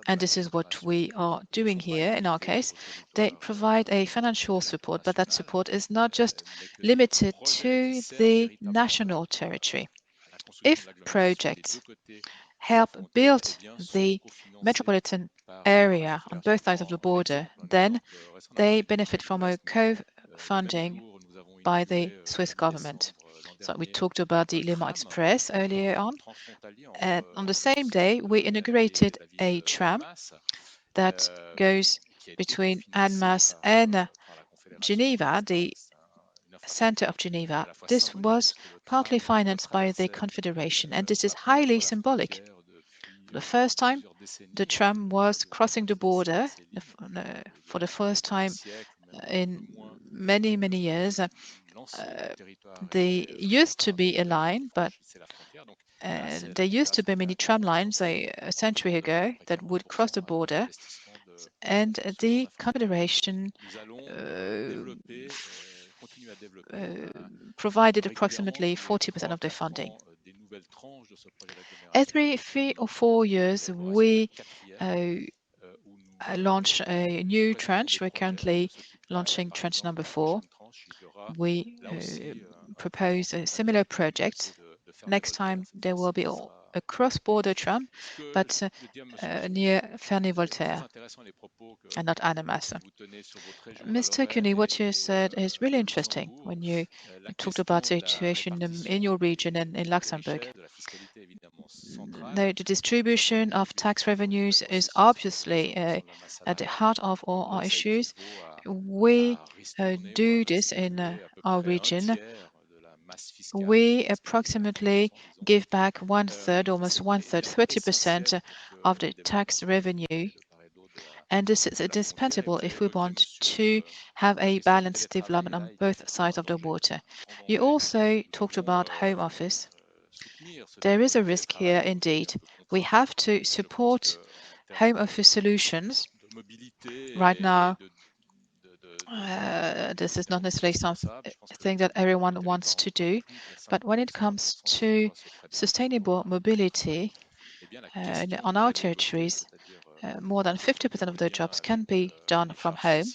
and this is what we are doing here in our case, they provide a financial support, but that support is not just limited to the national territory. If projects help build the metropolitan area on both sides of the border, then they benefit from a co-funding by the Swiss government. So we talked about the Le Mans Express earlier on. On the same day, we integrated a tram that goes between Annemasse and Geneva, the center of Geneva. This was partly financed by the Confederation, and this is highly symbolic. For the first time, the tram was crossing the border for the first time in many, many years. There used to be a line, but there used to be many tram lines a century ago that would cross the border, and the Confederation provided approximately 40% of the funding. Every 3 or 4 years, we launch a new tranche. We're currently launching tranche number 4. We propose a similar project. Next time, there will be a cross-border tram, but near Ferney-Voltaire and not Annemasse. Mr. Cuny, what you said is really interesting when you talked about the situation in your region and in Luxembourg. The distribution of tax revenues is obviously at the heart of all our issues. We do this in our region. We approximately give back 1/3, almost 1/3, 30% of the tax revenue. And this is indispensable if we want to have a balanced development on both sides of the water. You also talked about Home Office. There is a risk here indeed. We have to support home office solutions. Right now, this is not necessarily something that everyone wants to do, but when it comes to sustainable mobility on our territories, more than 50% of the jobs can be done from home,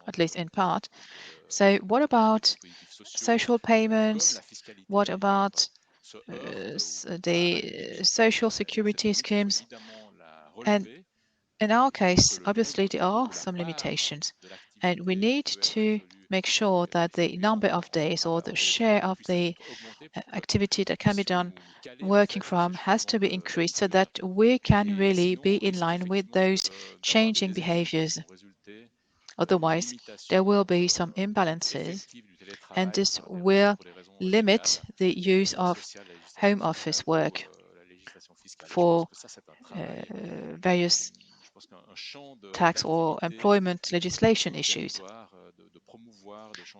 at least in part. So what about social payments? What about the social security schemes? And in our case, obviously, there are some limitations, and we need to make sure that the number of days or the share of the activity that can be done working from has to be increased so that we can really be in line with those changing behaviors. Otherwise, there will be some imbalances, and this will limit the use of home office work for various tax or employment legislation issues.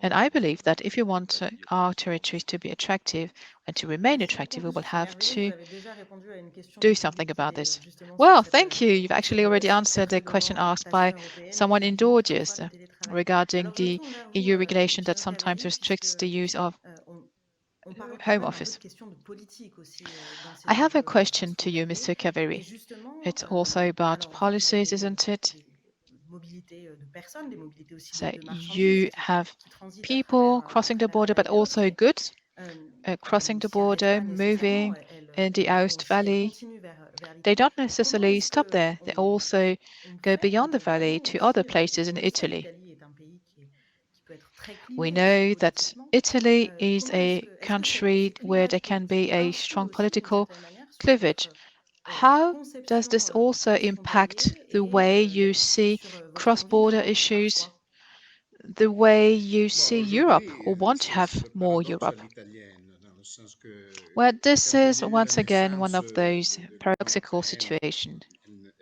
And I believe that if you want our territories to be attractive and to remain attractive, we will have to do something about this. Well, thank you. You've actually already answered the question asked by someone in Georgia's regarding the EU regulation that sometimes restricts the use of home office. I have a question to you, Mr. Caveri. It's also about policies, isn't it? So you have people crossing the border, but also goods crossing the border, moving in the Aoste Valley. They don't necessarily stop there. They also go beyond the valley to other places in Italy. We know that Italy is a country where there can be a strong political cleavage. How does this also impact the way you see cross-border issues, the way you see Europe or want to have more Europe? Well, this is once again one of those paradoxical situations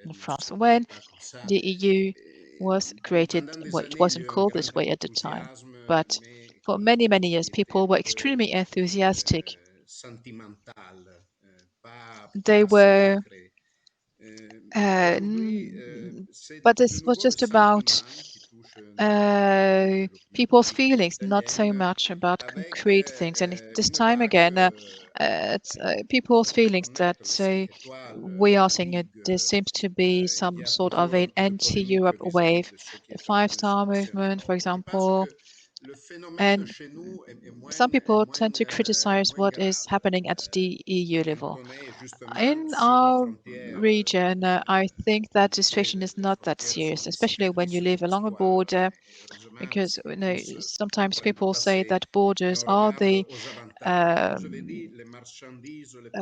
in France. When the EU was created, well, it wasn't called this way at the time, but for many, many years, people were extremely enthusiastic. They were, but this was just about people's feelings, not so much about concrete things. And this time again, it's people's feelings that we are seeing it. There seems to be some sort of an anti-Europe wave, the five-star movement, for example. And some people tend to criticize what is happening at the EU level. In our region, I think that the situation is not that serious, especially when you live along a border, because sometimes people say that borders are the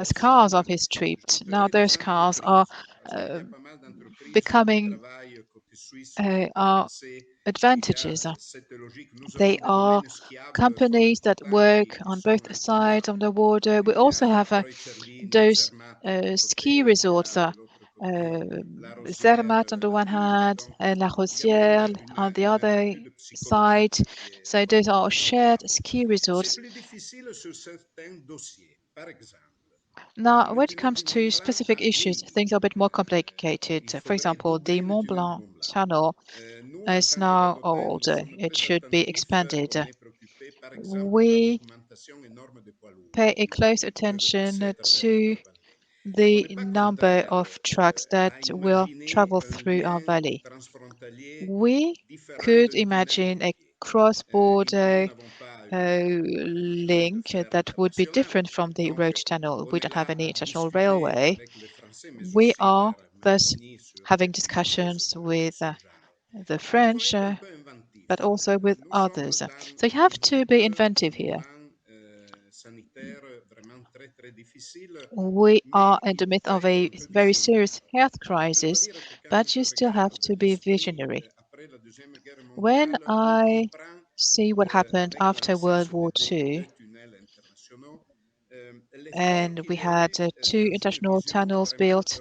scars of history. Now those scars are becoming our advantages. They are companies that work on both sides of the border. We also have those ski resorts, Zermatt on the one hand and La Rosière on the other side. So those are shared ski resorts. Now, when it comes to specific issues, things are a bit more complicated. For example, the Mont Blanc tunnel is now old. It should be expanded. We pay a close attention to the number of trucks that will travel through our valley. We could imagine a cross-border link that would be different from the road tunnel. We don't have any international railway. We are thus having discussions with the French, but also with others. So you have to be inventive here. We are in the midst of a very serious health crisis, but you still have to be visionary. When I see what happened after World War II, and we had two international tunnels built,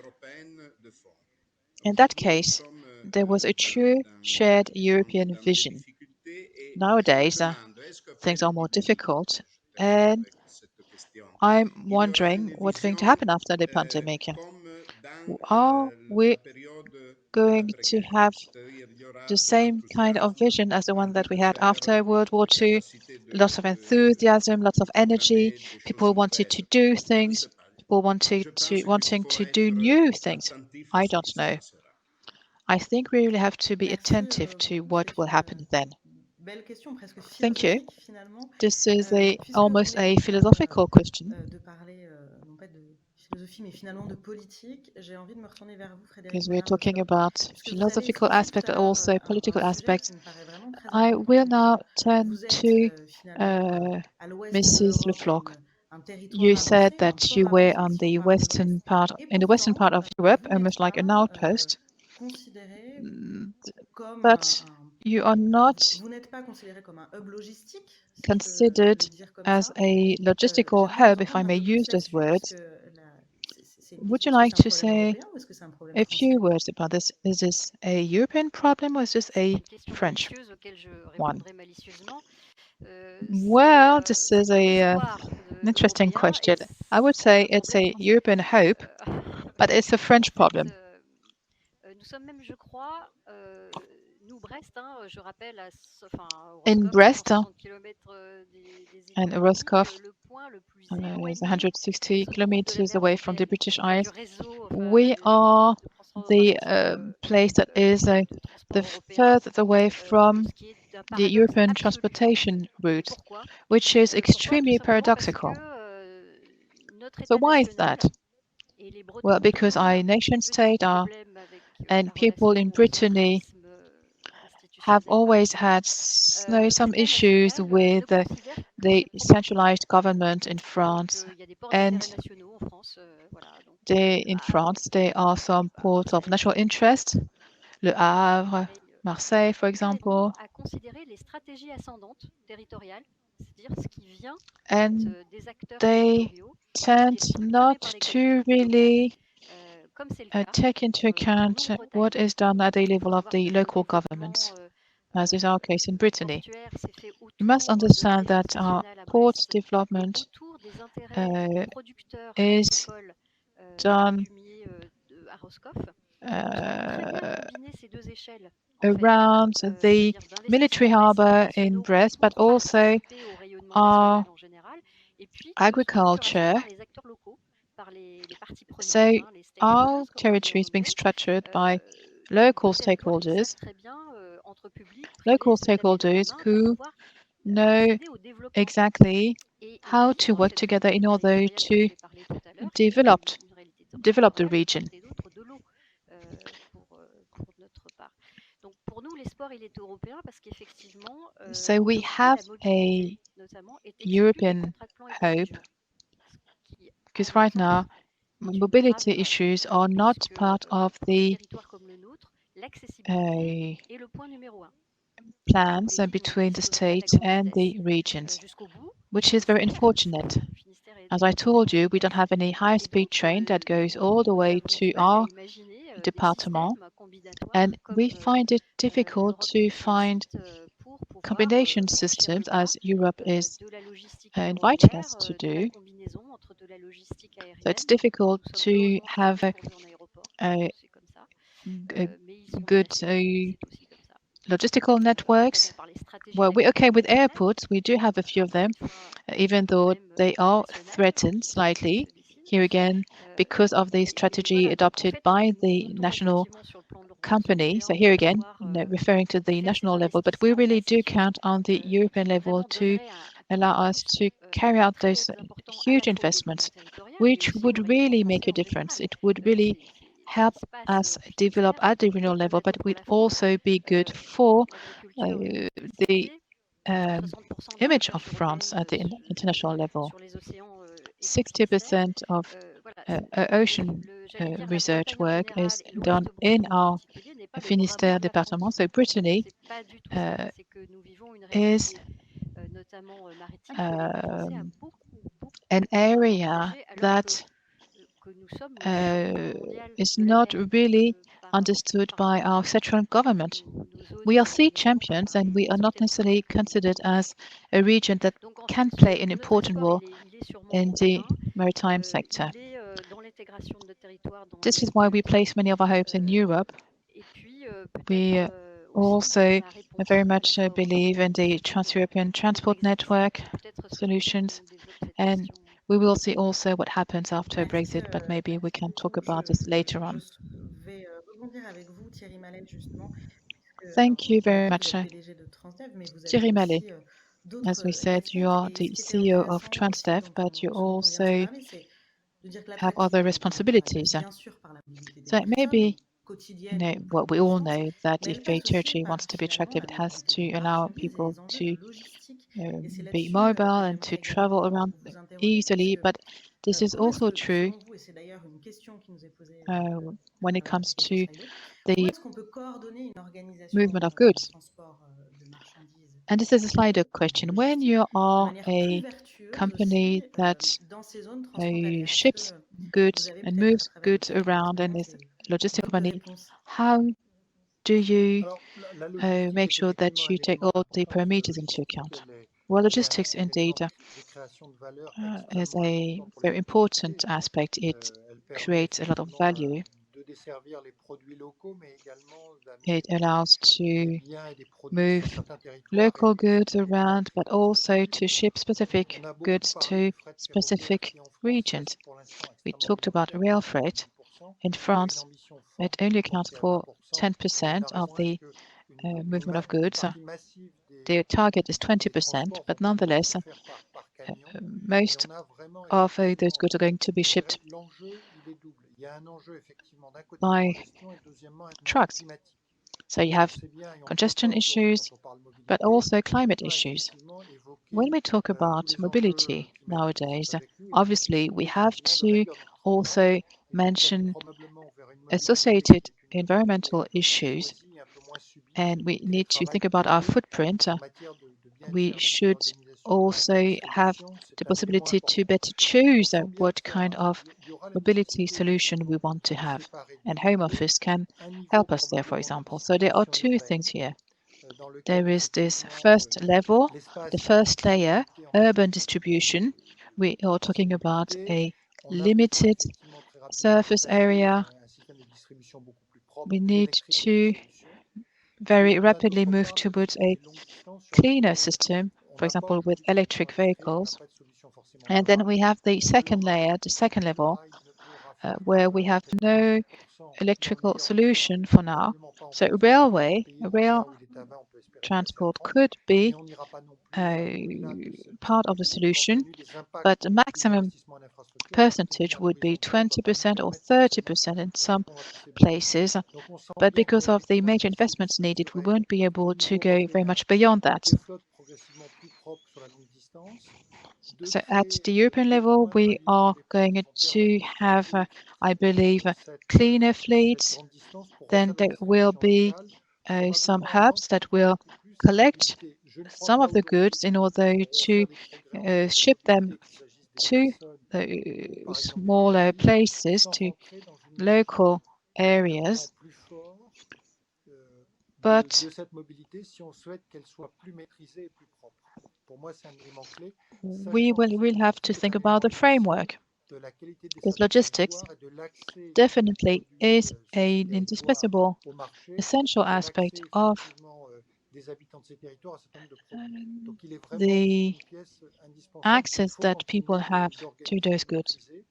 in that case, there was a true shared European vision. Nowadays, things are more difficult, and I'm wondering what's going to happen after the pandemic. Are we going to have the same kind of vision as the one that we had after World War II? Lots of enthusiasm, lots of energy. People wanted to do things. People wanting to do new things. I don't know. I think we really have to be attentive to what will happen then. Thank you. This is almost a philosophical question. Because we're talking about philosophical aspect, but also political aspects. I will now turn to Mrs. Le Floc'h. You said that you were on the western part, in the western part of Europe, almost like an outpost. But you are not considered as a logistical hub, if I may use those words. Would you like to say a few words about this? Is this a European problem or is this a French one? Well, this is an interesting question. I would say it's a European hope, but it's a French problem. In Brest and Roscoff is 160 kilometers away from the British Isles. We are the place that is the furthest away from the European transportation route, which is extremely paradoxical. So why is that? Well, because our nation state and people in Brittany have always had some issues with the centralized government in France. And in France, there are some ports of national interest, Le Havre, Marseille, for example. And they tend not to really take into account what is done at the level of the local governments, as is our case in Brittany. You must understand that our port development is done around the military harbor in Brest, but also our agriculture. So our territory is being structured by local stakeholders who know exactly how to work together in order to develop the region. So we have a European hope because right now mobility issues are not part of the plans between the state and the regions, which is very unfortunate. As I told you, we don't have any high-speed train that goes all the way to our department, and we find it difficult to find combination systems as Europe is inviting us to do. So it's difficult to have a good logistical networks. Well, we're okay with airports. We do have a few of them, even though they are threatened slightly. Here again, because of the strategy adopted by the national company. So here again, referring to the national level, but we really do count on the European level to allow us to carry out those huge investments, which would really make a difference. It would really help us develop at the regional level, but it would also be good for the image of France at the international level. 60% of ocean research work is done in our Finistère department. So Brittany is an area that is not really understood by our central government. We are sea champions and we are not necessarily considered as a region that can play an important role in the maritime sector. This is why we place many of our hopes in Europe. We also very much believe in the Trans-European Transport Network solutions, and we will see also what happens after Brexit, but maybe we can talk about this later on. vais rebondir avec vous, Thierry Mallet, justement. Thank you very much, Vous êtes PDG de Transdev, mais vous Thierry avez Mallet. aussi As we d'autres said, you casquettes. are Et the ce qui était CEO of intéressant aussi Transdev, but you ce dont on vient de se also parler, c'est de dire que have other l'attractivité, elle passe responsibilities. bien sûr par la mobilité des So maybe, personnes quotidienne et what we all know that mais elle if a passe aussi territory par wants to be finalement attractive, la it has mobilité to des allow marchandises et people les enjeux to de logistique. Et c'est be là-dessus mobile que and to j'aimerais travel également around vous interroger, easily. But this is comment est-ce also que, true selon vous, et c'est d'ailleurs une question qui nous est posée when à it travers comes l'application to Slido, comment the est-ce qu'on peut coordonner une organisation movement of de goods. transport de marchandises And this is a Slido et de question. When logistique you de are manière plus a vertueuse company aussi that dans ces zones transfrontalières? Est-ce ships que vous goods avez and peut-être à moves travers goods votre around and expérience is logistic d'autres company, réponses? how do you Alors, la logistique make est sure that effectivement you un take élément all the important parce que la parameters into logistique, account? Well, elle est logistics un élément indeed de création de valeur is extrêmement a important pour les very important collectivités. aspect. It Elle permet creates a lot of effectivement value. de desservir les produits locaux, mais également It d'amener allows des to biens et des produits sur move certains territoires et local de goods circuler dans around, but ces also territoires. to ship specific On a beaucoup goods parlé to du fret ferroviaire specific qui en France regions. reste pour l'instant We extrêmement talked about minoritaire, rail moins de freight. 10%. In Il y a une France, ambition it forte only de accounts porter à for 20%. Et la 10% of raison est the movement of une goods. partie massive The target is des 20%, transports vont but pouvoir se nonetheless, faire par camion. Et most on a vraiment of those effectivement, goods are going to be je shipped dirais, l'enjeu, il est double. Il y a un enjeu effectivement d'un côté de by congestion et deuxièmement un enjeu trucks. climatique. So you On le have sait bien et on ne peut pas congestion aujourd'hui, issues, quand on parle but mobilité, also ne climate pas issues. effectivement When évoquer we talk tous about les enjeux mobility climatiques qui nowadays, sont avec nous et la obviously we nécessité have effectivement de to réduire notre empreinte also et donc d'aller mention probablement vers une mobilité associated qui est une mobilité environmental un peu moins issues, choisie, un peu moins subie, and we au need to télétravail think about our plutôt footprint. en matière de bien de We service et should d'organisation de also have distribution. the C'est un élément possibility to important. better choose Donc, il faut bien what que kind of il y aura la mobility nécessité solution we effectivement want to de have. séparer And deux Home niveaux. Office can Un niveau help us there, for probablement de example. So there are distribution two urbaine things here. dans lequel There is this effectivement first level, the l'espace et first layer, l'accessibilité en urban résultent distribution. We are dans ces talking about mobilités. a On a besoin limited effectivement très rapidement de surface passer area. à un système de distribution beaucoup plus propre, We plus need électrique de to distribution. Et very on a rapidly d'autre move part des towards lignes a des longues distances sur cleaner lesquelles system, on for n'a pas example, with aujourd'hui de solution electric intégrée, on n'a vehicles. pas de solution forcément And then durable. we have the On second l'aura, layer, the second mais le level, rail ne pourra faire where que we have peut-être no 30% dans le electrical meilleur des cas, solution for now. probablement pas en So France, mais dans d'autres railway, pays où rail là où il est à 20, on peut espérer passer à transport 30, could mais be on n'ira pas non plus au-delà de cette part of the limite compte solution, tenu des but impacts the des maximum investissements en infrastructure qui sont percentage bien would be horizontaux. On ne va pas nous 20% or permettre forcément 30% in de some répondre à tous ces besoins. places. Donc on sent But bien because of the qu'effectivement major cette investments solution needed, we serait won't be au able to niveau go very européen much beyond avec that. des flottes progressivement plus propres sur la longue distance, de So at créer the European des level, points de we ralliement, are des points qui going vont permettre to de have, circuler I sur believe, cleaner cette fleets. grande distance pour Then refaire de la there will distribution be locale, some probablement en hubs that anticipant will beaucoup plus cette collect mobilité. Je ne crois some pas of the aujourd'hui goods in order qu'on pourront to faire des progrès en matière de ship them mobilité, qu'il s'agisse des to personnes ou the par exemple des smaller marchandises, places, sans to rentrer dans une logique local véritablement areas. plus forte But de cette mobilité si on souhaite qu'elle soit plus maîtrisée et plus propre. Pour moi, c'est un élément clé, we sachant will que cette really have to mobilité est think un about élément the essentiel framework, de la qualité des because services logistics territoire et de l'accès des definitely produits is sur ces an territoires indispensable, au marché essential et de aspect l'accès of effectivement des habitants de ces territoires à un certain nombre de produits. Donc il est vraiment c'est the une pièce indispensable qu'il access faut that people continuer have to d'organiser, those de goods. maîtriser.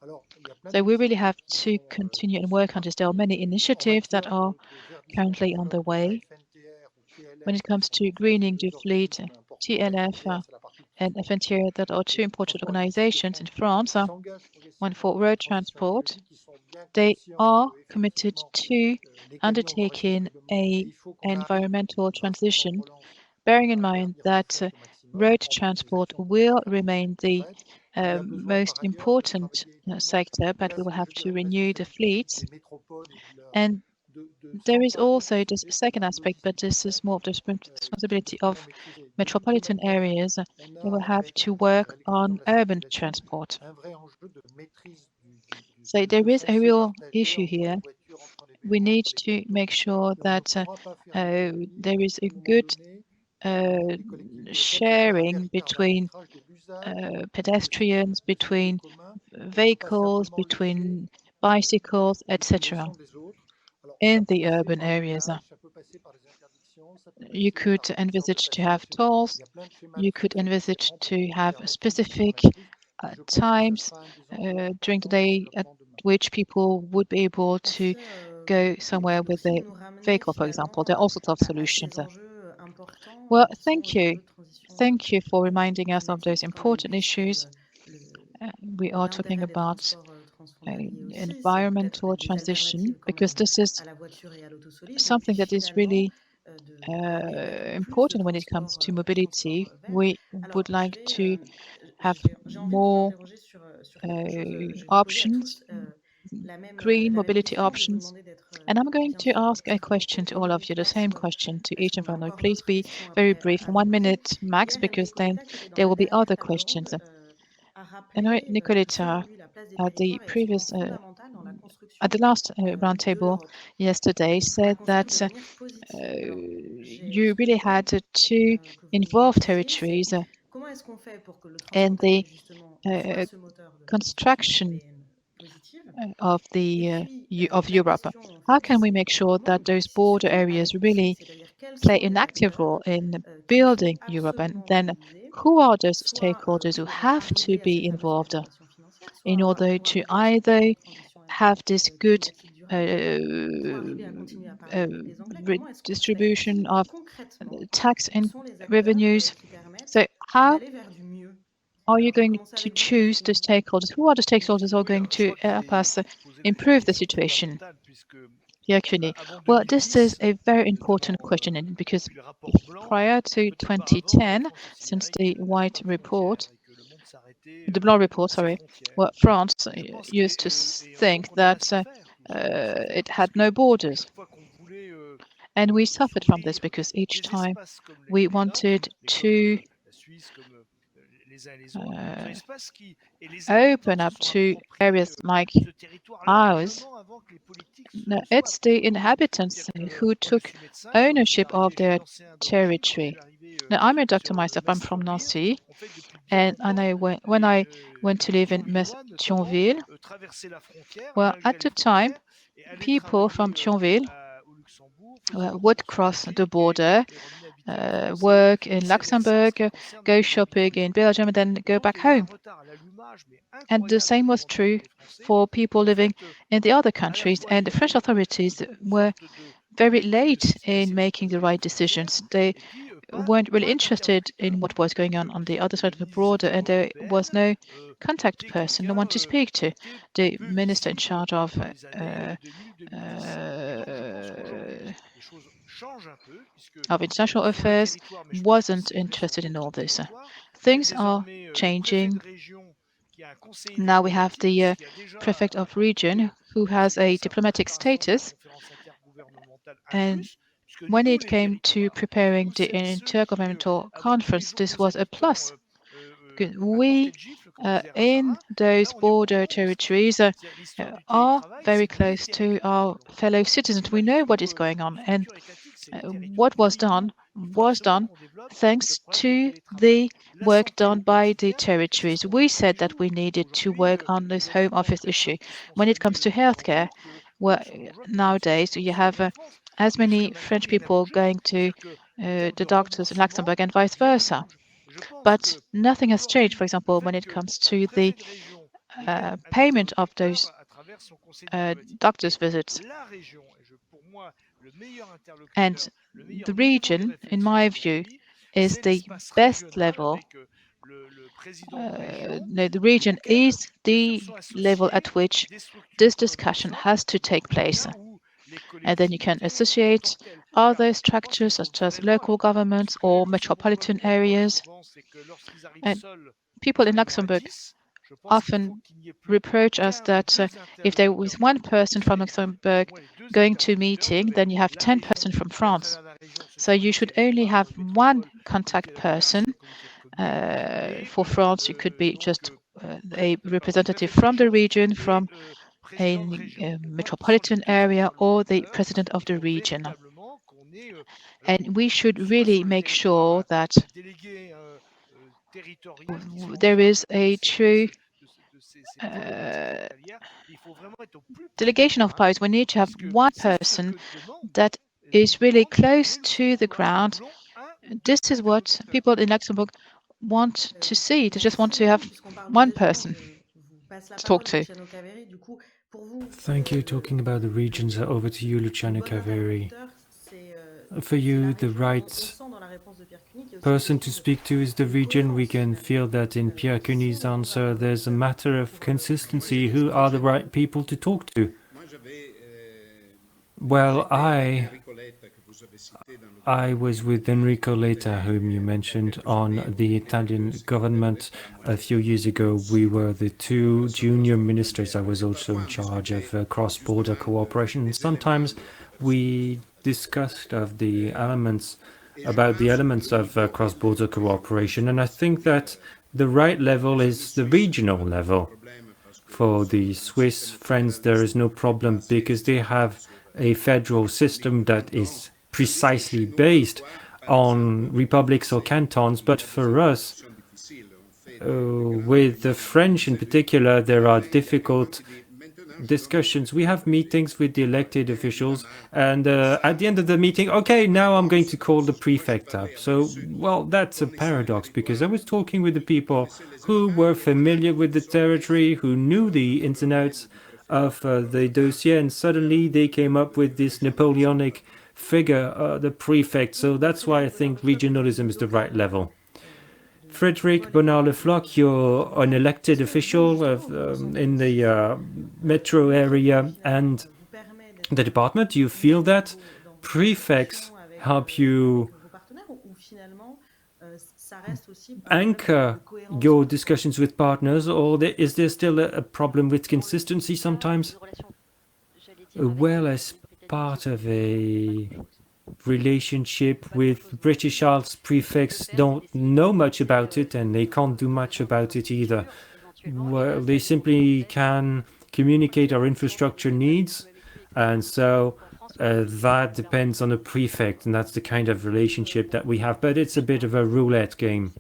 Alors, il y a plein So we really have d'initiatives to continue and qui sont work on this. There are parties many en initiatives that matière are de verdissement des currently on the flottes, la way. FNTR ou When TLF it qui comes sont to en France greening the deux fleet, organismes importants. La TLF FNTR, c'est la partie du and transport routier, FNTR that are two le important transport illicite de organizations in France France. s'engagent One progressivement for dans une road transition transport, écologique. Ils sont bien they conscients are que committed effectivement to les camions vont rester undertaking prédominants et a il faut qu'on arrive environmental dans ce plan de transition, relance bearing in à mind interdire la that flotte au maximum, road en plus des transport actions qu'on peut will faire dans le remain secteur the fret. Il y a besoin most par ailleurs de important travailler également, sector, et but là we will c'est, have je to dirais, une renew the responsabilité plus fleets. des métropoles et And de there is s'emparer also de this ces second questions de aspect, but logistique this fret is more of the qu'il responsibility faudront of maîtriser. De toutes les metropolitan manières, areas. on They will a have avec, to je work dirais, l'équation on de la urban circulation transport. un vrai enjeu de maîtrise So de ce there is a foncier real partagé issue entre les here. voitures, entre les We vélos, need entre les to piétons, make sure et on ne that pourra pas faire d'économie there is à a un moment good donné au niveau des collectivités locales de faire un sharing véritable between arbitrage de pedestrians, between vehicles, between bicycles, etc. in the urban areas. You could envisage to have tolls, you could envisage to have specific times during the day at which people would be able to go somewhere with their vehicle, for example. There are all sorts of solutions. Well, thank you. Thank you for reminding us of those important issues. We are talking about environmental transition because this is something that is really important when it comes to mobility. We would like to have more options, green mobility options. And I'm going to ask a question to all of you, the same question to each of you. Please be very brief, 1 minute max, because then there will be other questions. And Nicoletta, at the previous, at the last roundtable yesterday, said that you really had to involve territories in the construction of Europe. How can we make sure that those border areas really play an active role in building Europe? And then who are those stakeholders who have to be involved in order to either have this good redistribution of tax and revenues? So how are you going to choose the stakeholders? Who are the stakeholders who are going to help us improve the situation? Pierre Cuny. Well, this is a very important question because prior to 2010, since the White Report, the Blanc Report, sorry, well, France used to think that it had no borders. And we suffered from this because each time we wanted to open up to areas like ours. No, it's the inhabitants who took ownership of their territory. Now, I'm a doctor myself. I'm from Nancy, and when I went to live in Thionville, well, at the time, people from Thionville would cross the border, work in Luxembourg, go shopping in Belgium, and then go back home. And the same was true for people living in the other countries. And the French authorities were very late in making the right decisions. They weren't really interested in what was going on the other side of the border, and there was no contact person, no one to speak to. The minister in charge of international affairs wasn't interested in all this. Things are changing. Now we have the prefect of region who has a diplomatic status, and when it came to preparing the intergovernmental conference, this was a plus. We, in those border territories, are very close to our fellow citizens. We know what is going on, and what was done thanks to the work done by the territories. We said that we needed to work on this home office issue. When it comes to healthcare, well, nowadays you have as many French people going to the doctors in Luxembourg and vice versa. But nothing has changed, for example, when it comes to the payment of those doctor's visits. And the region, in my view, is the best level. The region is the level at which this discussion has to take place. And then you can associate other structures such as local governments or metropolitan areas. And people in Luxembourg often reproach us that if there was one person from Luxembourg going to a meeting, then you have 10 persons from France. So you should only have one contact person. For France, you could be just a representative from the region, from a metropolitan area, or the president of the region. And we should really make sure that there is a true delegation of powers. We need to have one person that is really close to the ground. This is what people in Luxembourg want to see. They just want to have one person to talk to. Thank you. Talking about the regions, over to you, Luciano Caveri. For you, the right person to speak to is the region. We can feel that in Pierre Cuny's answer, there's a matter of consistency. Who are the right people to talk to? Well, I was with Enrico Letta, whom you mentioned, on the Italian government a few years ago. We were the two junior ministers. I was also in charge of cross-border cooperation. Sometimes we discussed about the elements of cross-border cooperation, and I think that the right level is the regional level. For the Swiss friends, there is no problem because they have a federal system that is precisely based on republics or cantons, but for us, with the French in particular, there are difficult discussions. We have meetings with the elected officials, and at the end of the meeting, okay, now I'm going to call the prefect up. So, well, that's a paradox, because I was talking with the people who were familiar with the territory, who knew the ins and outs of the dossier, and suddenly they came up with this Napoleonic figure, the prefect. So that's why I think regionalism is the right level. Frédérique, Bonnard-Le, Floc'h, you're an elected official in the metro area and the department. Do you feel that prefects help you anchor your discussions with partners, or is there still a problem with consistency sometimes? Well, as part of a relationship with British Isles, prefects don't know much about it, and they can't do much about it either. Well, they simply can communicate our infrastructure needs, and so that depends on the prefect, and that's the kind of relationship that we have. But it's a bit of a roulette game.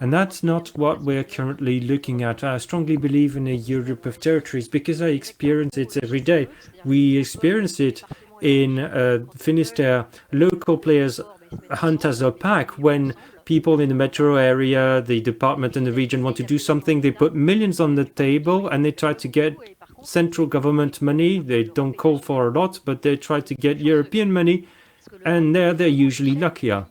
And that's not what we're currently looking at. I strongly believe in a Europe of territories because I experience it every day. We experience it in Finistère. Local players hunt as a pack. When people in the metro area, the department and the region want to do something, they put millions on the table and they try to get central government money. They don't call for a lot, but they try to get European money, and they're usually luckier.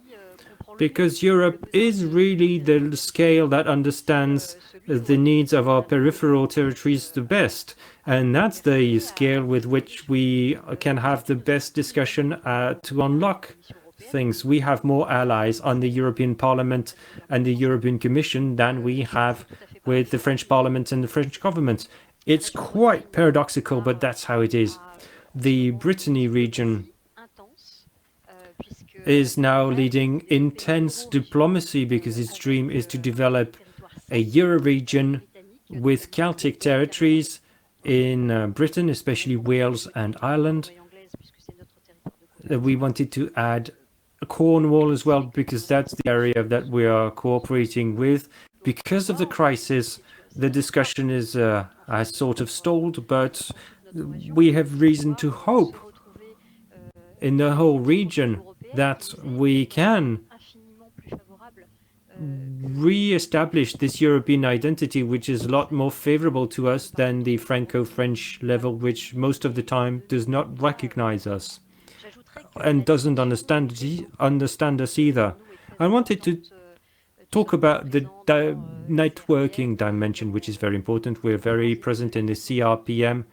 Because Europe is really the scale that understands the needs of our peripheral territories the best. And that's the scale with which we can have the best discussion to unlock things. We have more allies on the European Parliament and the European Commission than we have with the French Parliament and the French government. It's quite paradoxical, but that's how it is. The Brittany region is now leading intense diplomacy because its dream is to develop a Euro region with Celtic territories in Britain, especially Wales and Ireland. We wanted to add Cornwall as well because that's the area that we are cooperating with. Because of the crisis, the discussion has sort of stalled, but we have reason to hope in the whole region that we can re-establish this European identity, which is a lot more favorable to us than the Franco-French level, which most of the time does not recognize us and doesn't understand us either. I wanted to talk about the networking dimension, which is very important. We're very present in the CRPM,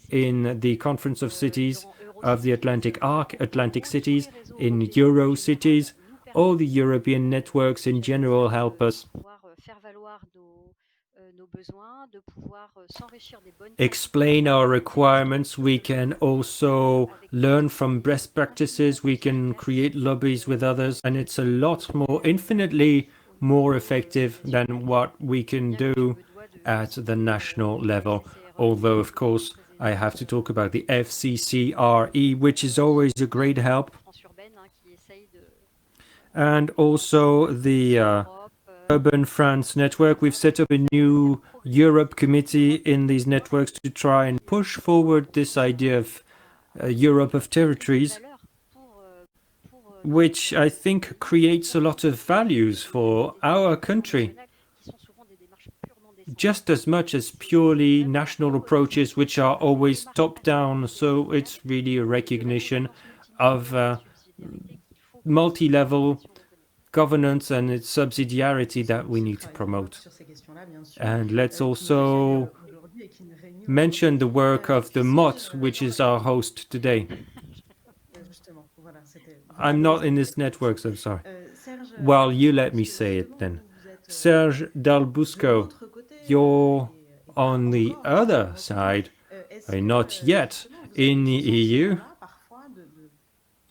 in the Conference of Cities of the Atlantic Arc, Atlantic cities, in Euro cities. All the European networks in general help us explain our requirements. We can also learn from best practices. We can create lobbies with others, and it's a lot more, infinitely more effective than what we can do at the national level. Although, of course, I have to talk about the FCCRE, which is always a great help. and also the Urban France network. We've set up a new Europe committee in these networks to try and push forward this idea of Europe of territories, which I think creates a lot of values for our country, just as much as purely national approaches, which are always top-down. So it's really a recognition of multi-level governance and its subsidiarity that we need to promote. And let's also mention the work of the MOT, which is our host today. I'm not in this network, so I'm sorry. Well, you let me say it then. Serge del Busco, you're on the other side, not yet in the EU.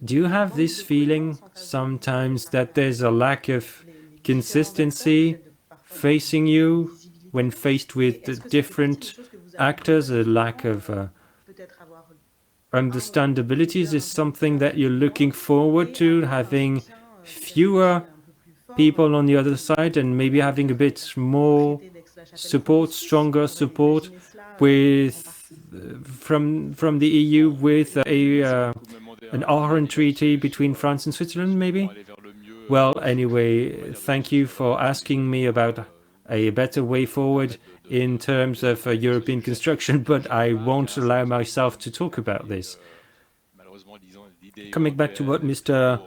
Do you have this feeling sometimes that there's a lack of consistency facing you when faced with different actors, a lack of understandability? Is this something that you're looking forward to, having fewer people on the other side and maybe having a bit more support, stronger support with from the EU with an Aachen treaty between France and Switzerland, maybe? Well, anyway, thank you for asking me about a better way forward in terms of European construction, but I won't allow myself to talk about this. Coming back to what Mr.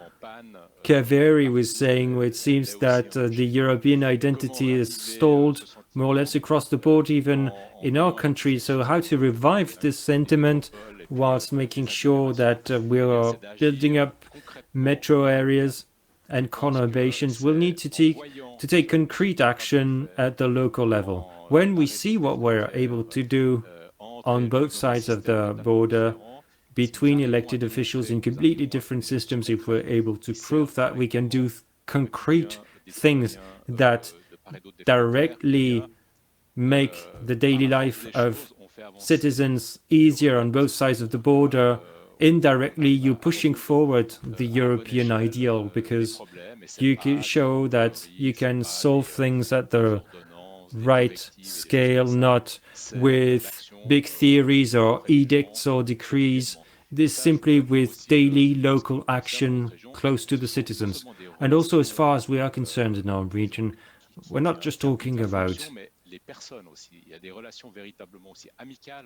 Caveri was saying, where it seems that the European identity is stalled more or less across the board, even in our country. So how to revive this sentiment whilst making sure that we are building up metro areas and conurbations? We'll need to take concrete action at the local level. When we see what we're able to do on both sides of the border, between elected officials in completely different systems, if we're able to prove that we can do concrete things that directly make the daily life of citizens easier on both sides of the border, indirectly you're pushing forward the European ideal, because you can show that you can solve things at the right scale, not with big theories or edicts or decrees. This simply with daily local action close to the citizens. And also, as far as we are concerned in our region, we're not just talking about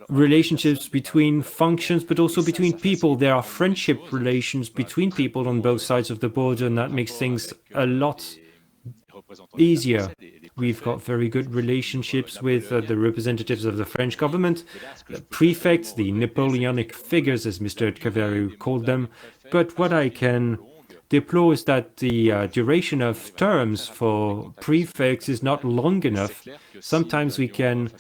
relationships between functions, but also between people. There are friendship relations between people on both sides of the border, and that makes things a lot easier. We've got very good relationships with the representatives of the French government, the prefects, the Napoleonic figures, as Mr. Caveri called them. But what I can deplore is that the duration of terms for prefects is not long enough. Sometimes we can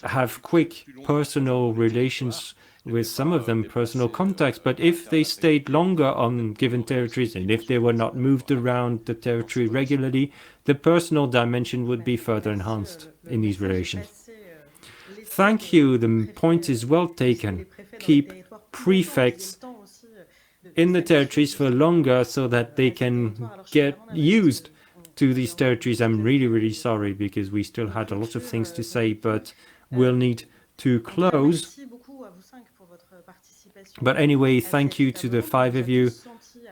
have quick personal relations with some of them, personal contacts, but if they stayed longer on given territories and if they were not moved around the territory regularly, the personal dimension would be further enhanced in these relations. Thank you. The point is well taken. Keep prefects in the territories for longer so that they can get used to these territories. I'm really, really sorry because we still had a lot of things to say, but we'll need to close. But anyway, thank you to the 5 of you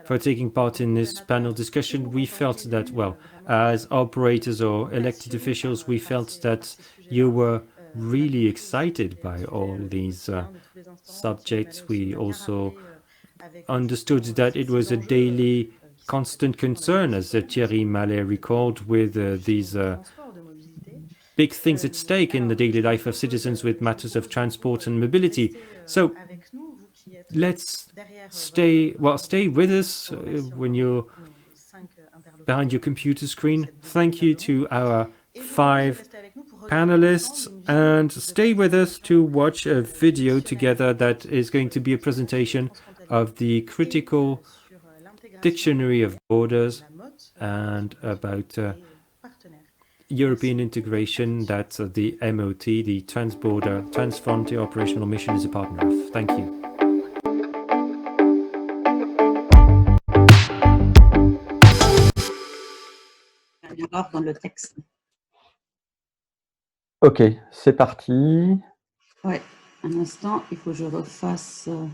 for taking part in this panel discussion. We felt that, well, as operators or elected officials, we felt that you were really excited by all these subjects. We also understood that it was a daily constant concern, as Thierry Mallet recalled, with these big things at stake in the daily life of citizens with matters of transport and mobility. So let's stay with us when you're behind your computer screen. Thank you to our 5 panelists, and stay with us to watch a video together that is going to be a presentation of the critical dictionary of borders and about European integration that the MOT, the Transborder, Transfrontier Operational Mission, is a partner of. Thank you. erreur dans le texte. Ok, c'est parti. Ouais, un instant, il faut que je refasse. De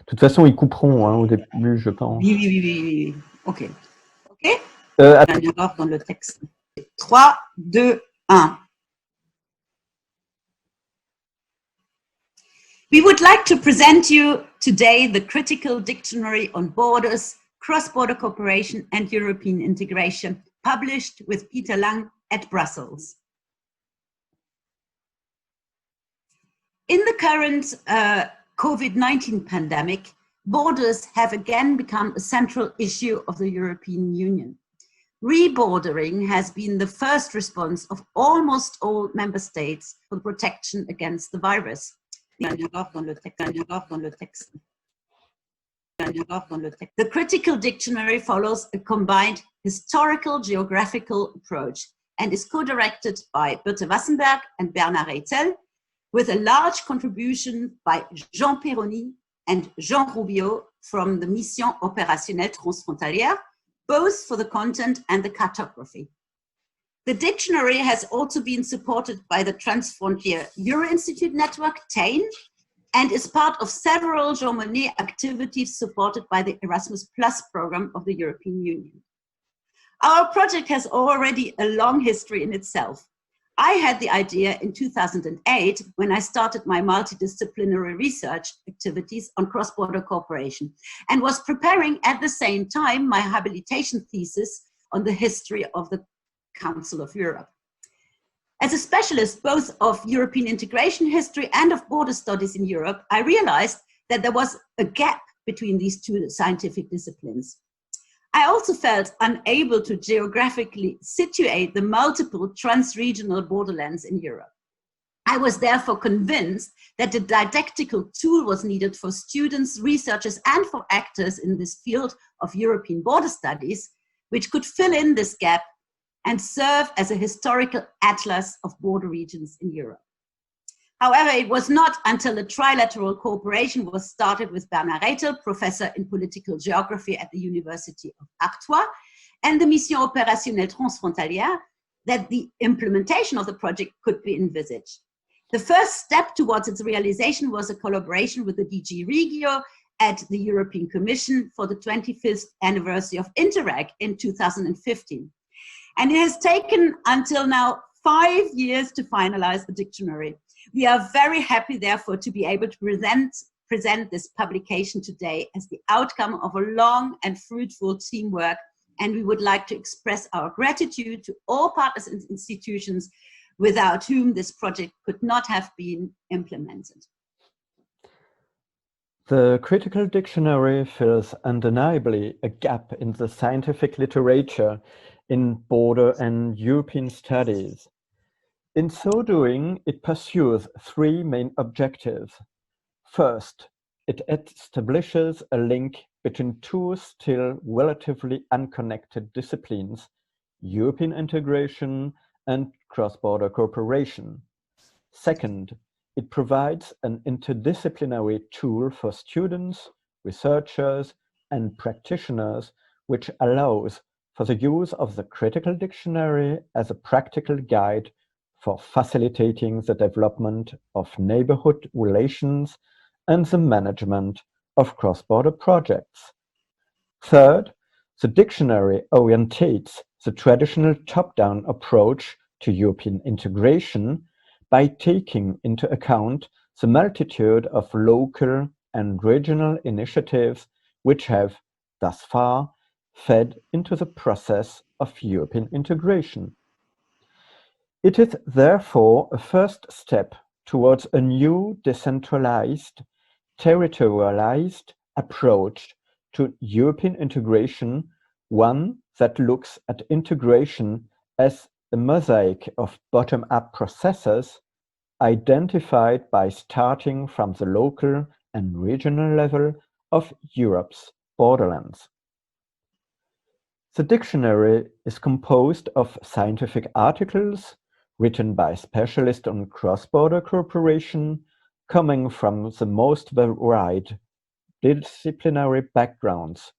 toute façon, ils couperont au début, je pense. Oui. Ok. Ok. Attends. Une erreur dans le texte. 3, 2, 1. We would like to present you today the critical dictionary on borders, cross-border cooperation and European integration, published with Peter Lang at Brussels. In the current COVID-19 pandemic, borders have again become a central issue of the European Union. Rebordering has been the first response of almost all member states for protection against the virus. The critical dictionary follows a combined historical geographical approach and is co-directed by Birte Wassenberg and Bernard Reitel, with a large contribution by Jean Perroni and Jean Rubio from the Mission Opérationnelle Transfrontalière, both for the content and the cartography. The dictionary has also been supported by the Transfrontier Euro Institute Network, TAIN, and is part of several Jean Monnet activities supported by the Erasmus Plus program of the European Union. Our project has already a long history in itself. I had the idea in 2008 when I started my multidisciplinary research activities on cross-border cooperation and was preparing at the same time my habilitation thesis on the history of the Council of Europe. As a specialist both of European integration history and of border studies in Europe, I realized that there was a gap between these two scientific disciplines. I also felt unable to geographically situate the multiple trans-regional borderlands in Europe. I was therefore convinced that a didactical tool was needed for students, researchers, and for actors in this field of European border studies, which could fill in this gap and serve as a historical atlas of border regions in Europe. However, it was not until a trilateral cooperation was started with Bernard Reitel, professor in political geography at the University of Artois, and the Mission Opérationnelle Transfrontalière, that the implementation of the project could be envisaged. The first step towards its realization was a collaboration with the DG Regio at the European Commission for the 25th anniversary of Interreg in 2015. And it has taken until now 5 years to finalize the dictionary. We are very happy, therefore, to be able to present this publication today as the outcome of a long and fruitful teamwork. And we would like to express our gratitude to all partners and institutions without whom this project could not have been implemented. The critical dictionary fills undeniably a gap in the scientific literature in border and European studies. In so doing, it pursues three main objectives. First, it establishes a link between two still relatively unconnected disciplines, European integration and cross-border cooperation. Second, it provides an interdisciplinary tool for students, researchers, and practitioners, which allows for the use of the critical dictionary as a practical guide for facilitating the development of neighborhood relations and the management of cross-border projects. Third, the dictionary orientates the traditional top-down approach to European integration by taking into account the multitude of local and regional initiatives which have, thus far, fed into the process of European integration. It is therefore a first step towards a new decentralized, territorialized approach to European integration, one that looks at integration as a mosaic of bottom-up processes identified by starting from the local and regional level of Europe's borderlands. The dictionary is composed of scientific articles written by specialists on cross-border cooperation, coming from the most varied disciplinary backgrounds.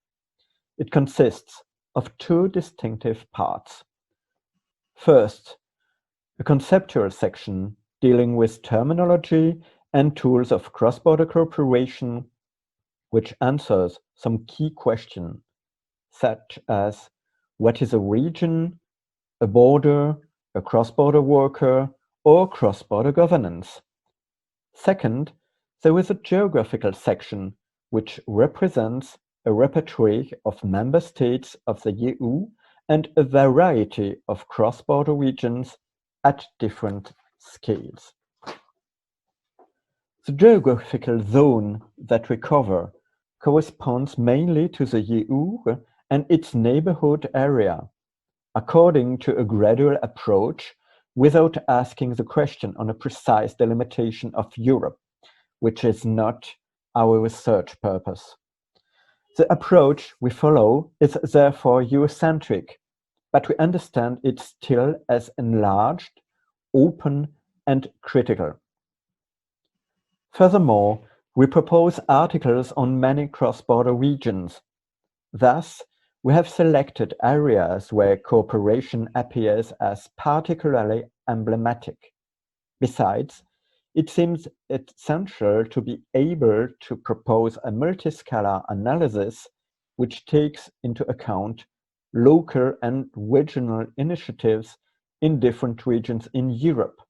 It consists of two distinctive parts. First, a conceptual section dealing with terminology and tools of cross-border cooperation, which answers some key questions, such as what is a region, a border, a cross-border worker, or cross-border governance. Second, there is a geographical section which represents a repertoire of member states of the EU and a variety of cross-border regions at different scales. The geographical zone that we cover corresponds mainly to the EU and its neighborhood area, according to a gradual approach without asking the question on a precise delimitation of Europe, which is not our research purpose. The approach we follow is therefore Eurocentric, but we understand it still as enlarged, open, and critical. Furthermore, we propose articles on many cross-border regions. Thus, we have selected areas where cooperation appears as particularly emblematic. Besides, it seems essential to be able to propose a multiscalar analysis which takes into account local and regional initiatives in different regions in Europe.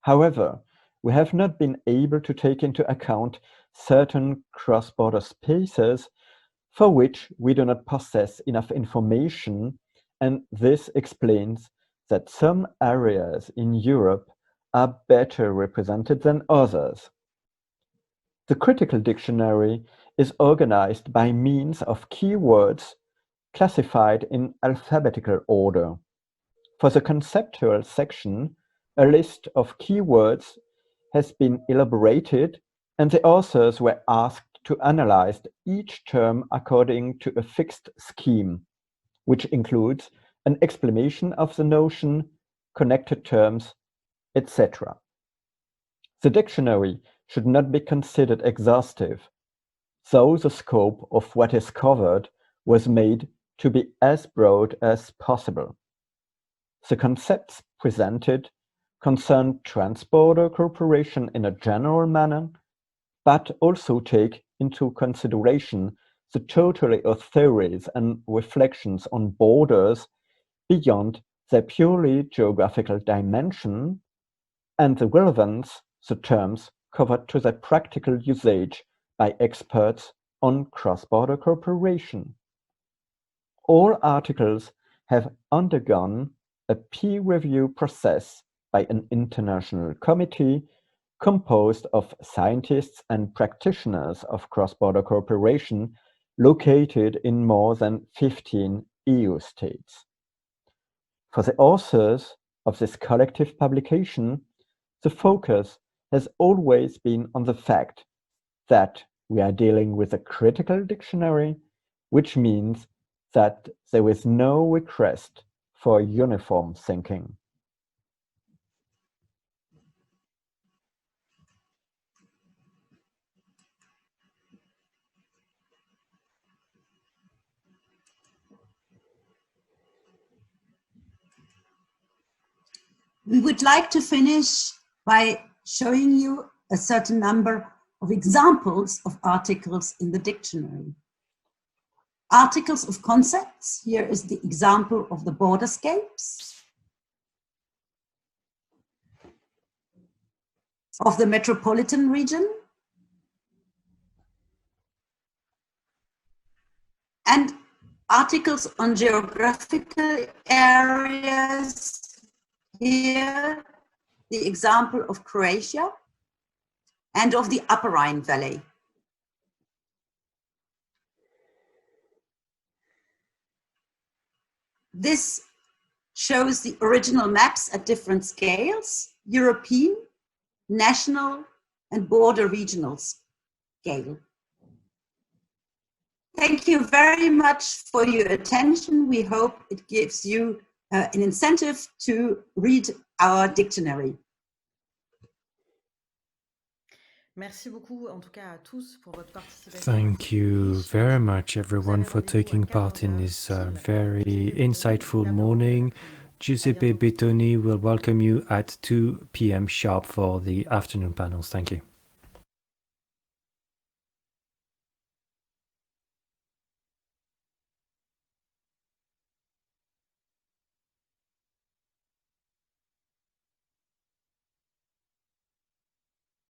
However, we have not been able to take into account certain cross-border spaces for which we do not possess enough information, and this explains that some areas in Europe are better represented than others. The critical dictionary is organized by means of keywords classified in alphabetical order. For the conceptual section, a list of keywords has been elaborated, and the authors were asked to analyze each term according to a fixed scheme, which includes an explanation of the notion, connected terms, etc. The dictionary should not be considered exhaustive, though the scope of what is covered was made to be as broad as possible. The concepts presented concern transborder cooperation in a general manner, but also take into consideration the totality of theories and reflections on borders beyond their purely geographical dimension and the relevance the terms covered to their practical usage by experts on cross-border cooperation. All articles have undergone a peer review process by an international committee composed of scientists and practitioners of cross-border cooperation located in more than 15 EU states. For the authors of this collective publication, the focus has always been on the fact that we are dealing with a critical dictionary, which means that there is no request for uniform thinking. We would like to finish by showing you a certain number of examples of articles in the dictionary. Articles of concepts, here is the example of the borderscapes, of the metropolitan region, and articles on geographical areas. Here, the example of Croatia and of the Upper Rhine Valley. This shows the original maps at different scales, European, national, and border regional scale. Thank you very much for your attention. We hope it gives you an incentive to read our dictionary. Merci beaucoup, en tout cas à tous, pour votre participation. Thank you very much, everyone, for taking part in this very insightful morning. Giuseppe Bettoni will welcome you at 2 p.m. sharp for the afternoon panels. Thank you.